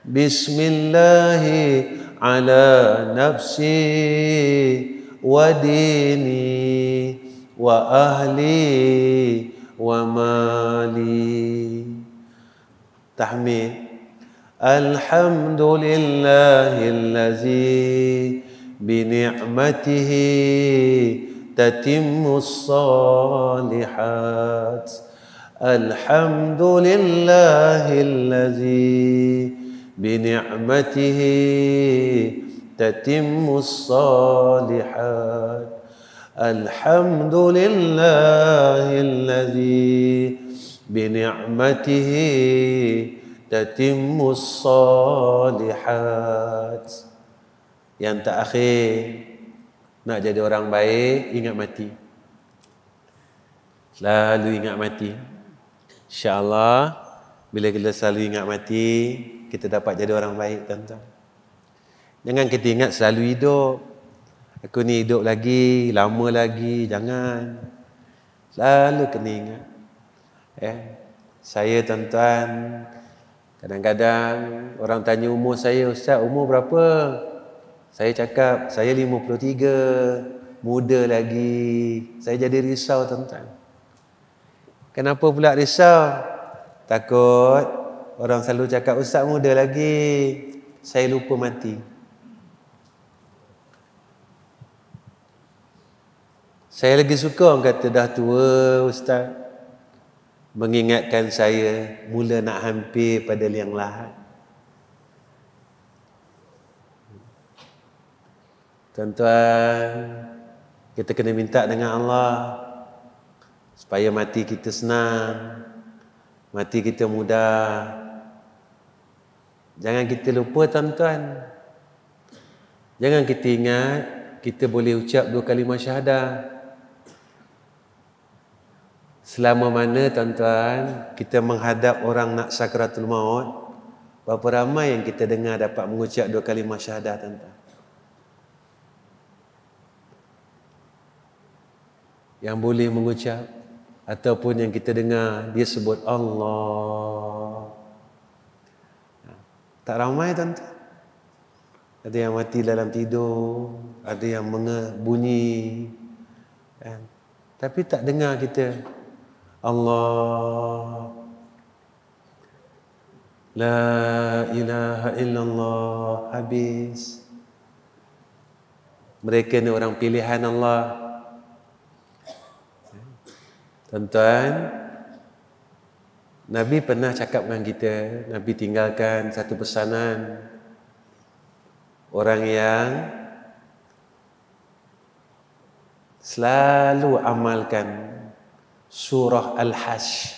Bismillahi ala nafsi wa dini wa ahli wa mali. Tahmid. Alhamdulillahillazi bini'matihi tatimmus salihat. Alhamdulillahillazi bini'matihi tatimmus salihat. Alhamdulillahillazi bini'matihi tatimmus salihat. Yang terakhir, nak jadi orang baik, ingat mati. Selalu ingat mati. InsyaAllah, bila kita selalu ingat mati, kita dapat jadi orang baik, tuan-tuan. Jangan kita ingat selalu hidup. Aku ni hidup lagi, lama lagi. Jangan. Selalu kena ingat. Saya, tuan-tuan, kadang-kadang orang tanya umur saya, Ustaz, umur berapa? Saya cakap, saya 53, muda lagi. Saya jadi risau, tuan-tuan. Kenapa pula risau? Takut orang selalu cakap, Ustaz muda lagi, saya lupa mati. Saya lagi suka orang kata dah tua, Ustaz, mengingatkan saya mula nak hampir pada liang lahat. Tuan-tuan, kita kena minta dengan Allah supaya mati kita senang, mati kita mudah. Jangan kita lupa, tuan-tuan. Jangan kita ingat kita boleh ucap 2 kalimah syahadah. Selama mana, tuan-tuan, kita menghadap orang nak sakratul maut, berapa ramai yang kita dengar dapat mengucap 2 kalimah syahadah, tuan-tuan? yang boleh mengucap ataupun yang kita dengar dia sebut Allah. Tak ramai tuan-tuan. Ada yang mati dalam tidur, ada yang bunyi, kan? Tapi tak dengar kita Allah, la ilaha illallah, habis. Mereka ni orang pilihan Allah. Tuan-tuan, Nabi pernah cakap dengan kita, Nabi tinggalkan satu pesanan. Orang yang selalu amalkan surah Al-Hajj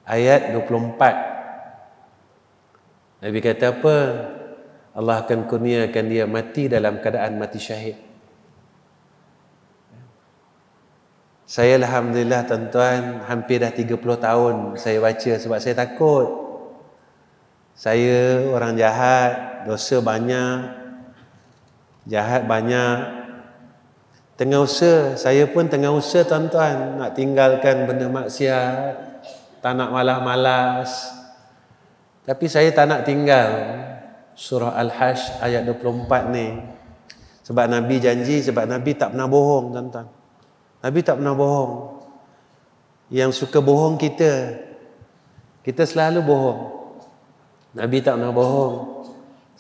ayat 24. Nabi kata apa? Allah akan kurniakan dia mati dalam keadaan mati syahid. Saya alhamdulillah tuan-tuan, hampir dah 30 tahun saya baca sebab saya takut. Saya orang jahat, dosa banyak, jahat banyak. Tengah usaha, saya pun tengah usaha tuan-tuan, nak tinggalkan benda maksiat, tak nak malas-malas. Tapi saya tak nak tinggal surah Al-Hajj ayat 24 ni. Sebab Nabi janji, sebab Nabi tak pernah bohong tuan-tuan. Nabi tak pernah bohong. Yang suka bohong kita selalu bohong. Nabi tak pernah bohong.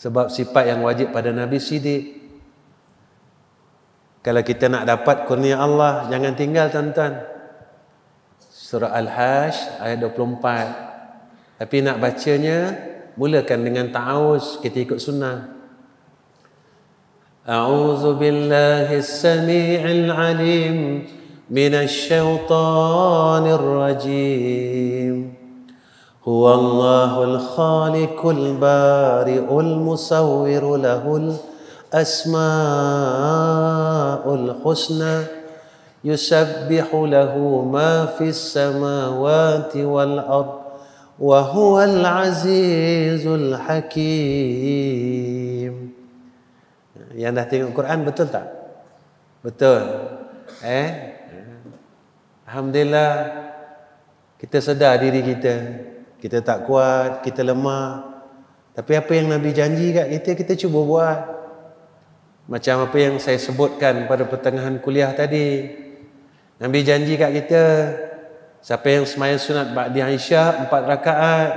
Sebab sifat yang wajib pada Nabi sidik. Kalau kita nak dapat kurnia Allah, jangan tinggal tuan-tuan. Surah Al-Hajj ayat 24. Tapi nak bacanya, mulakan dengan ta'awuz, kita ikut sunnah. A'udzu billahis samii'il 'aliim minasy syaithaanir rajiim. Huwallahul khaliqul bari'ul musawwiru lahul asmaul husna yusabbihu lahu ma fis samawati wal ard wa huwal azizul hakim. Yang dah tengok Quran betul tak? Betul. Alhamdulillah, kita sedar diri kita tak kuat, kita lemah. Tapi apa yang Nabi janji kat kita cuba buat. Macam apa yang saya sebutkan pada pertengahan kuliah tadi. Nabi janji kat kita, siapa yang sembahyang sunat ba'da Isya 4 rakaat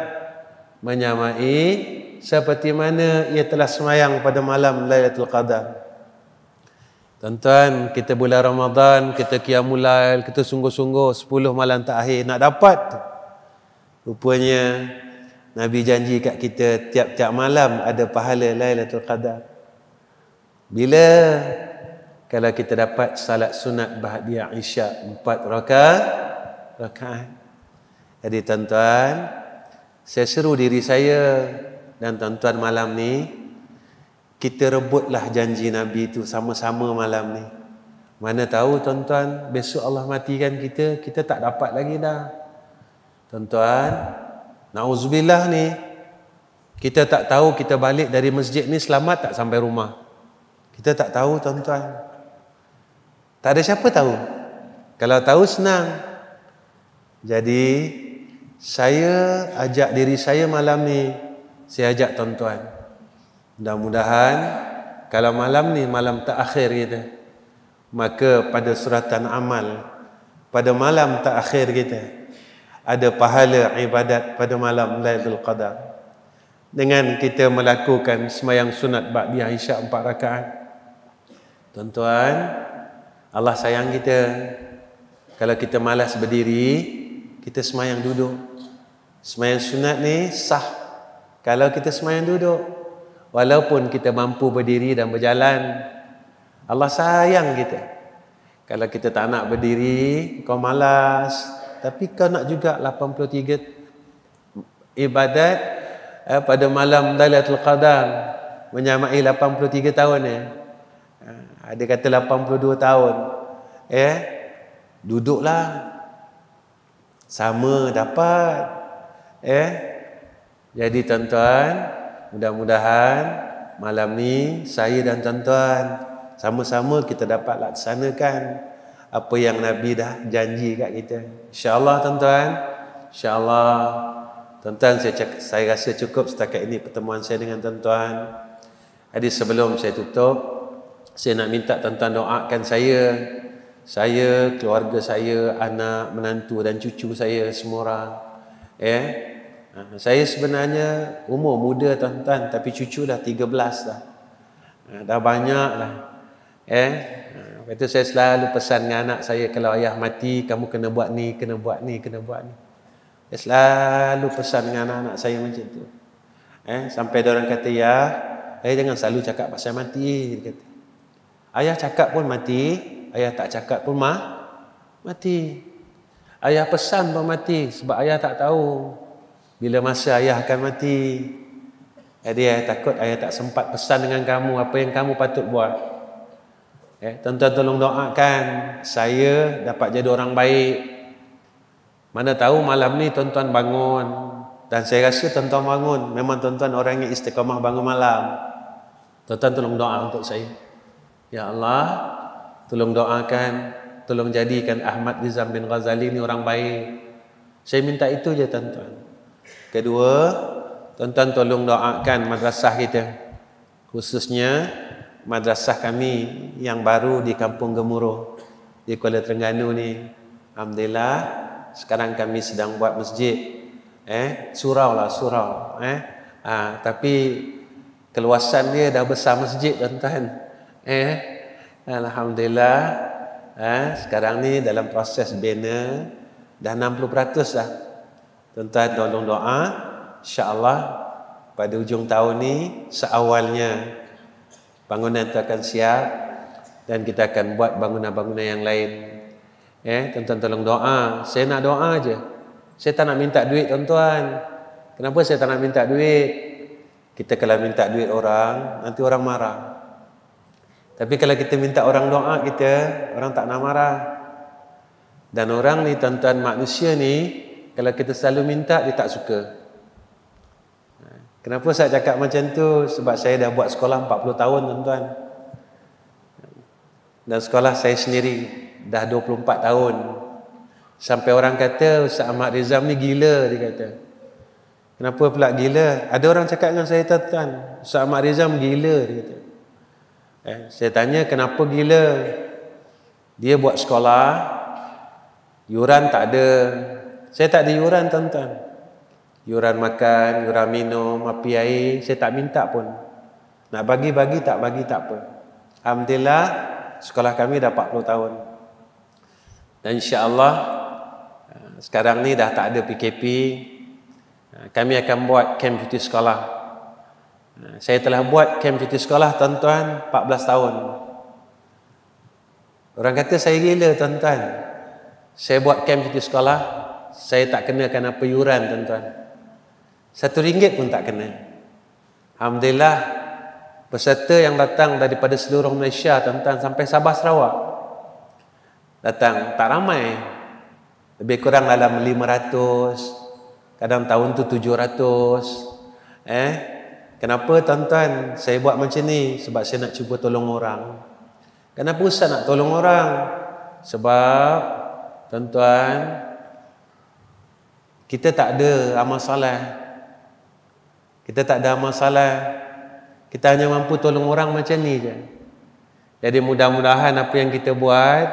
menyamai seperti mana ia telah sembahyang pada malam Lailatul Qadar. Tuan-tuan, kita bulan Ramadan, kita qiyamul lail, kita sungguh-sungguh 10 malam terakhir nak dapat. Rupanya Nabi janji kat kita tiap-tiap malam ada pahala Lailatul Qadar. Bila? Kalau kita dapat salat sunat ba'da Isya 4 rakaat. Jadi tuan-tuan, saya seru diri saya dan tuan-tuan malam ni, kita rebutlah janji Nabi itu sama-sama malam ni. Mana tahu tuan-tuan, besok Allah matikan kita tak dapat lagi dah. Tuan-tuan, na'udzubillah ni, kita tak tahu kita balik dari masjid ni selamat tak sampai rumah. Kita tak tahu tuan-tuan. Tak ada siapa tahu. Kalau tahu senang. Jadi saya ajak diri saya malam ni, saya ajak tuan-tuan. Mudah-mudahan kalau malam ni malam terakhir kita, maka pada suratan amal pada malam terakhir kita ada pahala ibadat pada malam Lailatul Qadar. Dengan kita melakukan sembahyang sunat ba'da Isya 4 rakaat. Tuan-tuan, Allah sayang kita. Kalau kita malas berdiri, kita sembahyang duduk. Sembahyang sunat ni sah kalau kita sembahyang duduk. Walaupun kita mampu berdiri dan berjalan, Allah sayang kita. Kalau kita tak nak berdiri, kau malas, tapi kau nak juga 83 ibadat pada malam Lailatul Qadar, menyamai 83 tahun ya. Ada kata 82 tahun. Duduklah. Sama dapat. Jadi tuan-tuan, mudah-mudahan malam ni saya dan tuan-tuan sama-sama kita dapat laksanakan apa yang Nabi dah janji kat kita. InsyaAllah tuan-tuan. InsyaAllah. Tuan-tuan, saya rasa cukup setakat ini pertemuan saya dengan tuan-tuan. Jadi sebelum saya tutup, saya nak minta tuan-tuan doakan saya, keluarga saya, anak, menantu dan cucu saya semua orang. Saya sebenarnya umur muda tuan-tuan, tapi cucu dah 13 dah. Dah banyak dah. Lepas tu saya selalu pesan dengan anak saya, kalau ayah mati, kamu kena buat ni, kena buat ni, kena buat ni. Saya selalu pesan dengan anak-anak saya macam tu. Sampai orang kata, ya, jangan selalu cakap pasal mati. Dia kata, ayah cakap pun mati, ayah tak cakap pun mati. Ayah pesan pun mati, sebab ayah tak tahu bila masa ayah akan mati. Jadi ayah takut ayah tak sempat pesan dengan kamu apa yang kamu patut buat. Tuan-tuan tolong doakan saya dapat jadi orang baik. Mana tahu malam ni tuan-tuan bangun, dan saya rasa tuan-tuan bangun. Memang tuan-tuan orang yang istiqamah bangun malam. Tuan-tuan tolong doa untuk saya. Ya Allah, tolong doakan, tolong jadikan Ahmad Rizam bin Ghazali ni orang baik. Saya minta itu je tuan-tuan. Kedua, tuan-tuan tolong doakan madrasah kita, khususnya madrasah kami yang baru di Kampung Gemuruh di Kuala Terengganu ni. Alhamdulillah, sekarang kami sedang buat masjid. Surau. Tapi keluasan dia dah besar masjid tuan-tuan. Alhamdulillah, sekarang ni dalam proses bina dah 60% dah. Tuan-tuan tolong doa, insya-Allah pada hujung tahun ni seawalnya bangunan itu akan siap dan kita akan buat bangunan-bangunan yang lain. Tuan-tuan tolong doa. Saya nak doa aje. Saya tak nak minta duit tuan-tuan. Kenapa saya tak nak minta duit? Kita kalau minta duit orang, nanti orang marah. Tapi kalau kita minta orang doa kita, orang tak nak marah. Dan orang ni tuan-tuan, manusia ni, kalau kita selalu minta, dia tak suka. Kenapa saya cakap macam tu? Sebab saya dah buat sekolah 40 tahun tuan-tuan. Dan sekolah saya sendiri dah 24 tahun. Sampai orang kata Ustaz Ahmad Rizam ni gila, dia kata. Kenapa pula gila? Ada orang cakap dengan saya, tuan-tuan, Ustaz Ahmad Rizam gila, dia kata. Saya tanya kenapa gila? Dia buat sekolah, yuran tak ada. Saya tak ada yuran tuan-tuan. Yuran makan, yuran minum, api air, saya tak minta pun. Nak bagi-bagi, tak bagi tak apa. Alhamdulillah, sekolah kami dah 40 tahun. Dan insya-Allah sekarang ni dah tak ada PKP. Kami akan buat camp cuti sekolah. Saya telah buat camp cuti sekolah tuan-tuan 14 tahun. Orang kata saya gila tuan-tuan. Saya buat camp cuti sekolah, saya tak kenakan apa yuran tuan-tuan. RM1 pun tak kena. Alhamdulillah, peserta yang datang daripada seluruh Malaysia tuan-tuan sampai Sabah Sarawak datang, tak ramai. Lebih kurang dalam 500, kadang tahun tu 700. Kenapa tuan-tuan saya buat macam ni? Sebab saya nak cuba tolong orang. Kenapa Ustaz nak tolong orang? Sebab tuan-tuan, kita tak ada amal soleh. Kita tak ada amal soleh. Kita hanya mampu tolong orang macam ni je. Jadi mudah-mudahan apa yang kita buat,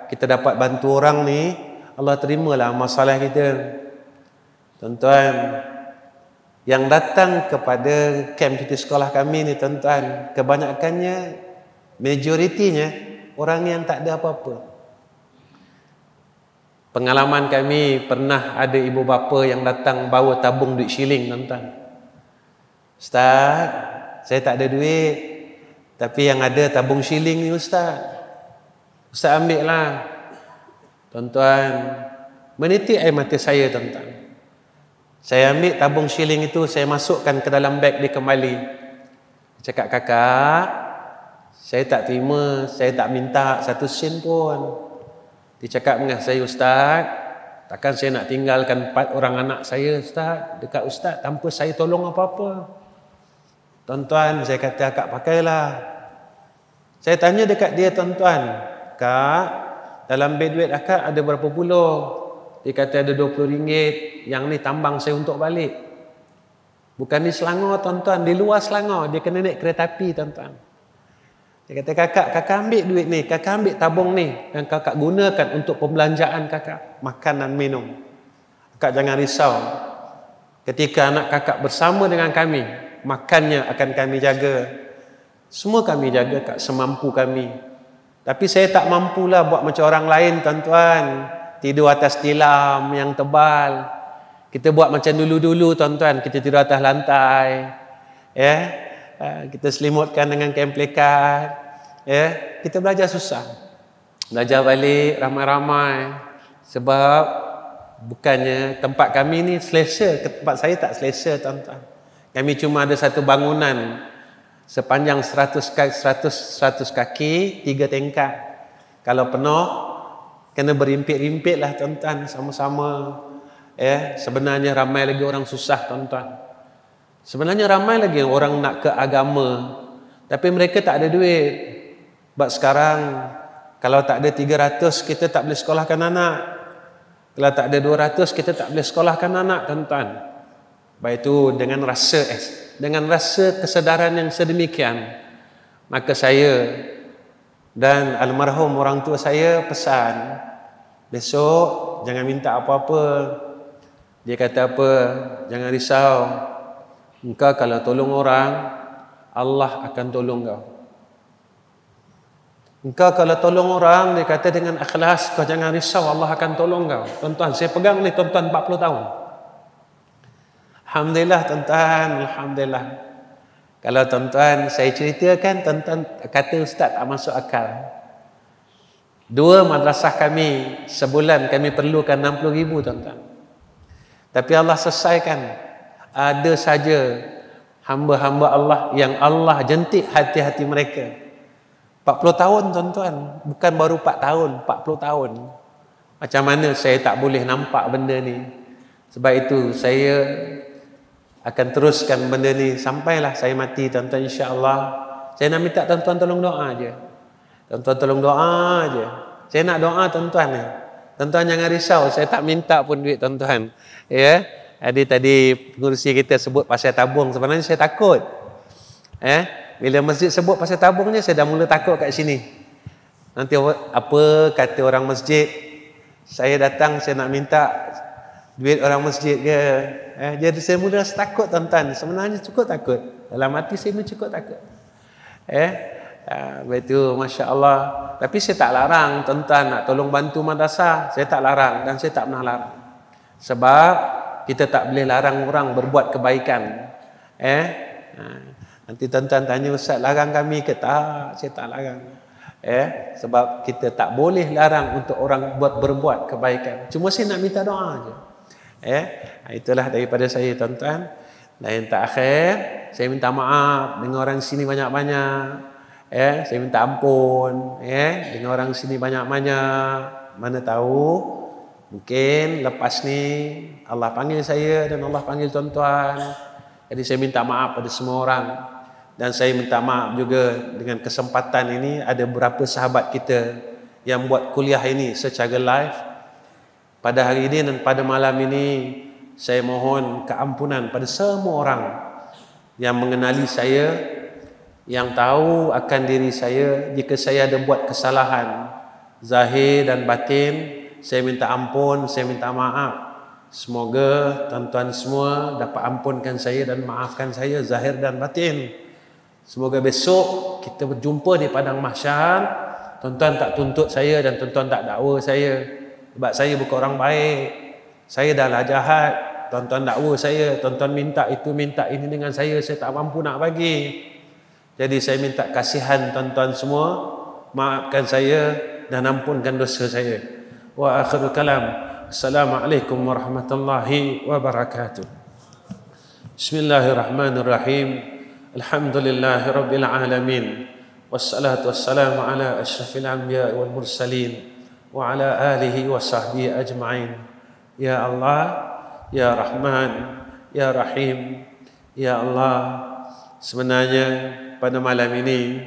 kita dapat bantu orang ni, Allah terimalah amal soleh kita. Tuan-tuan, yang datang kepada camp cuti sekolah kami ni tuan-tuan, kebanyakannya, majoritinya orang yang tak ada apa-apa. Pengalaman kami, pernah ada ibu bapa yang datang bawa tabung duit shilling tuan-tuan. Ustaz, saya tak ada duit, tapi yang ada tabung shilling ni Ustaz. Ustaz ambil lah. Tuan-tuan, menitik air mata saya tuan-tuan. Saya ambil tabung shilling itu, saya masukkan ke dalam beg dia kembali. Cakap, kakak, saya tak terima, saya tak minta 1 sen pun. Dia cakap dengan saya, Ustaz, takkan saya nak tinggalkan 4 orang anak saya Ustaz, dekat Ustaz tanpa saya tolong apa-apa. Tuan-tuan, saya kata, akak pakailah. Saya tanya dekat dia, tuan-tuan, Kak, dalam beg duit akak ada berapa puluh? Dia kata ada RM20. Yang ni tambang saya untuk balik. Bukan di Selangor tuan-tuan, di luar Selangor. Dia kena naik kereta api tuan-tuan. Dia kata, kakak ambil duit ni, kakak ambil tabung ni yang kakak gunakan untuk pembelanjaan kakak, makan dan minum. Kakak jangan risau. Ketika anak kakak bersama dengan kami, makannya akan kami jaga. Semua kami jaga kak, semampu kami. Tapi saya tak mampulah buat macam orang lain tuan-tuan. Tidur atas tilam yang tebal. Kita buat macam dulu-dulu tuan-tuan, kita tidur atas lantai. Kita selimutkan dengan kain pelikat. Kita belajar susah. Belajar balik ramai-ramai. Sebab bukannya tempat kami ni selesa, tempat saya tak selesa tuan-tuan. Kami cuma ada satu bangunan sepanjang 100 kaki, 3 tingkat. Kalau penuh kena berimpit-rimpit lah tuan-tuan, sama-sama. Sebenarnya ramai lagi orang susah tuan-tuan. Sebenarnya ramai lagi orang nak ke agama, tapi mereka tak ada duit. Sebab sekarang kalau tak ada 300 kita tak boleh sekolahkan anak. Kalau tak ada 200 kita tak boleh sekolahkan anak tuan-tuan. Sebab itu dengan rasa kesedaran yang sedemikian, maka saya dan almarhum orang tua saya pesan, besok jangan minta apa-apa. Dia kata apa? Jangan risau. Engkau kalau tolong orang, Allah akan tolong kau. Engkau kalau tolong orang, dia kata dengan ikhlas, kau jangan risau, Allah akan tolong kau. Tuan-tuan, saya pegang ni tuan-tuan 40 tahun. Alhamdulillah tuan-tuan, alhamdulillah. Kalau tuan-tuan saya ceritakan, tuan-tuan kata ustaz tak masuk akal. 2 madrasah kami sebulan kami perlukan 60,000 tuan-tuan. Tapi Allah selesaikan. Ada saja hamba-hamba Allah yang Allah jentik hati-hati mereka. 40 tahun tuan-tuan, bukan baru 4 tahun, 40 tahun. Macam mana saya tak boleh nampak benda ni? Sebab itu saya akan teruskan benda ni sampailah saya mati tuan-tuan, insya-Allah. Saya nak minta tuan-tuan tolong doa je. Tuan-tuan tolong doa je. Saya nak doa tuan-tuan ni. Tuan-tuan jangan risau, saya tak minta pun duit tuan-tuan. Tadi pengurusi kita sebut pasal tabung, sebenarnya saya takut. Bila masjid sebut pasal tabungnya, saya dah mula takut kat sini. Nanti apa kata orang masjid, saya datang saya nak minta duit orang masjid ke. Jadi saya mula rasa takut tuan-tuan. Sebenarnya cukup takut. Dalam hati saya cukup takut. Betul, Masya Allah. Tapi saya tak larang tuan-tuan nak tolong bantu madrasah. Saya tak larang dan saya tak pernah larang. Sebab kita tak boleh larang orang berbuat kebaikan. Nanti tuan-tuan tanya, ustaz larang kami ke? Tak, saya tak larang. Sebab kita tak boleh larang untuk orang berbuat kebaikan. Cuma saya nak minta doa je. Itulah daripada saya tuan-tuan. Dan yang terakhir, saya minta maaf dengan orang sini banyak-banyak. Saya minta ampun dengan orang sini banyak-banyak. Mana tahu mungkin lepas ni Allah panggil saya dan Allah panggil tuan-tuan. Jadi saya minta maaf pada semua orang. Dan saya minta maaf juga dengan kesempatan ini ada beberapa sahabat kita yang buat kuliah ini secara live. Pada hari ini dan pada malam ini saya mohon keampunan pada semua orang yang mengenali saya, yang tahu akan diri saya jika saya ada buat kesalahan zahir dan batin. Saya minta ampun, saya minta maaf. Semoga tuan-tuan semua dapat ampunkan saya dan maafkan saya zahir dan batin. Semoga besok kita berjumpa di padang mahsyar. Tuan-tuan tak tuntut saya dan tuan-tuan tak dakwa saya. Sebab saya bukan orang baik. Saya dah lah jahat. Tuan-tuan dakwa saya, tuan-tuan minta itu minta ini dengan saya tak mampu nak bagi. Jadi saya minta kasihan tuan-tuan semua, maafkan saya dan ampunkan dosa saya. Wa akhirul kalam. Assalamualaikum warahmatullahi wabarakatuh. Bismillahirrahmanirrahim. Alhamdulillahirabbil alamin. Wassalatu wassalamu ala asyrafil anbiya wal mursalin wa ala alihi wa sahbihi ajma'in. Ya Allah, ya Rahman, ya Rahim, ya Allah, sebenarnya pada malam ini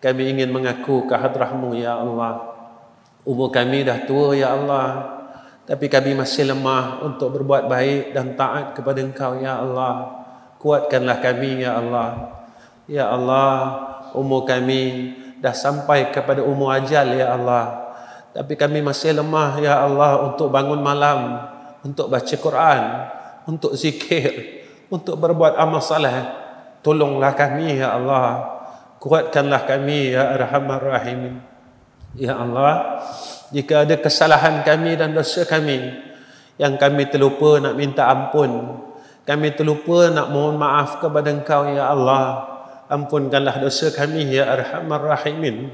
kami ingin mengaku kehadratmu ya Allah. Umur kami dah tua ya Allah, tapi kami masih lemah untuk berbuat baik dan taat kepada Engkau ya Allah. Kuatkanlah kami ya Allah. Ya Allah, umur kami dah sampai kepada umur ajal ya Allah, tapi kami masih lemah ya Allah untuk bangun malam, untuk baca Quran, untuk zikir, untuk berbuat amal saleh. Tolonglah kami ya Allah. Kuatkanlah kami ya Arhamar Rahimin. Ya Allah, jika ada kesalahan kami dan dosa kami yang kami terlupa nak minta ampun, kami terlupa nak mohon maaf kepada Engkau ya Allah, ampunkanlah dosa kami ya Arhamar Rahimin.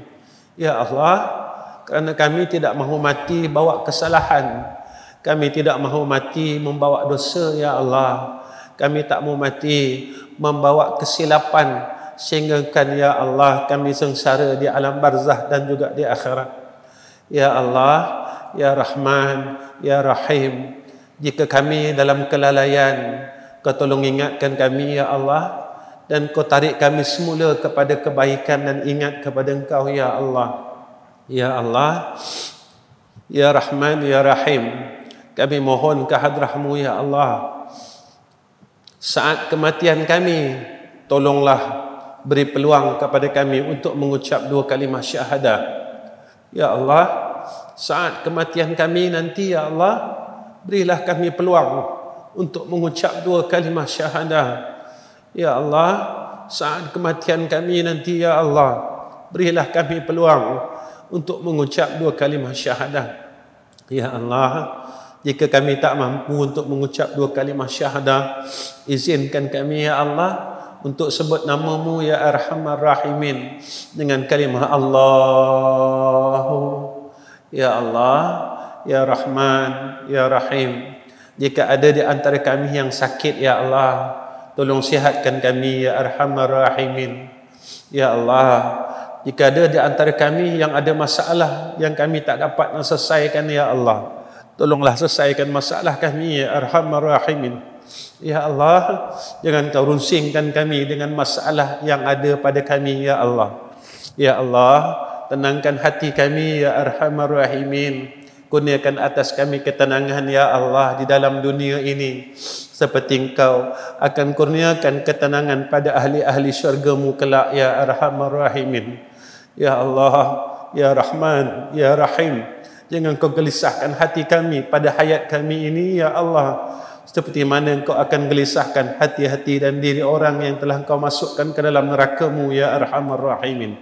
Ya Allah, kerana kami tidak mahu mati bawa kesalahan, kami tidak mahu mati membawa dosa ya Allah, kami tak mahu mati membawa kesilapan, sehingga kan ya Allah kami sengsara di alam barzah dan juga di akhirat. Ya Allah, ya Rahman, ya Rahim, jika kami dalam kelalaian, Kau tolong ingatkan kami ya Allah, dan Kau tarik kami semula kepada kebaikan dan ingat kepada Engkau ya Allah. Ya Allah, ya Rahman, ya Rahim, kami mohon ke hadrah-Mu ya Allah. Saat kematian kami, tolonglah beri peluang kepada kami untuk mengucap 2 kalimah syahadah. Ya Allah, saat kematian kami nanti ya Allah, berilah kami peluang untuk mengucap 2 kalimah syahadah. Ya Allah, saat kematian kami nanti ya Allah, berilah kami peluang untuk mengucap 2 kalimah syahadah. Ya Allah, jika kami tak mampu untuk mengucap 2 kalimah syahadah, izinkan kami ya Allah untuk sebut nama-Mu ya Arhamar Rahimin dengan kalimah Allahu. Ya Allah, ya Rahman, ya Rahim, jika ada di antara kami yang sakit ya Allah, tolong sihatkan kami ya Arhamar Rahimin. Ya Allah, jika ada di antara kami yang ada masalah yang kami tak dapat nak selesaikan ya Allah, tolonglah selesaikan masalah kami ya Arhamar Rahimin. Ya Allah, jangan Kau runsingkan kami dengan masalah yang ada pada kami ya Allah. Ya Allah, tenangkan hati kami ya Arhamar Rahimin. Kurniakan atas kami ketenangan ya Allah di dalam dunia ini, seperti Engkau akan kurniakan ketenangan pada ahli-ahli syurga-Mu kelak ya Arhamar Rahimin. Ya Allah, ya Rahman, ya Rahim, jangan Kau gelisahkan hati kami pada hayat kami ini ya Allah, seperti mana Engkau akan gelisahkan hati-hati dan diri orang yang telah Engkau masukkan ke dalam neraka-Mu ya Arhamar Rahimin.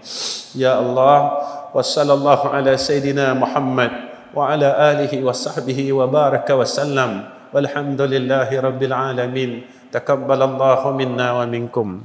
Ya Allah, wa sallallahu ala Sayyidina Muhammad wa ala alihi wa sahbihi wa baraka wa sallam, walhamdulillahi rabbil alamin. Taqabbalallahu minna wa minkum.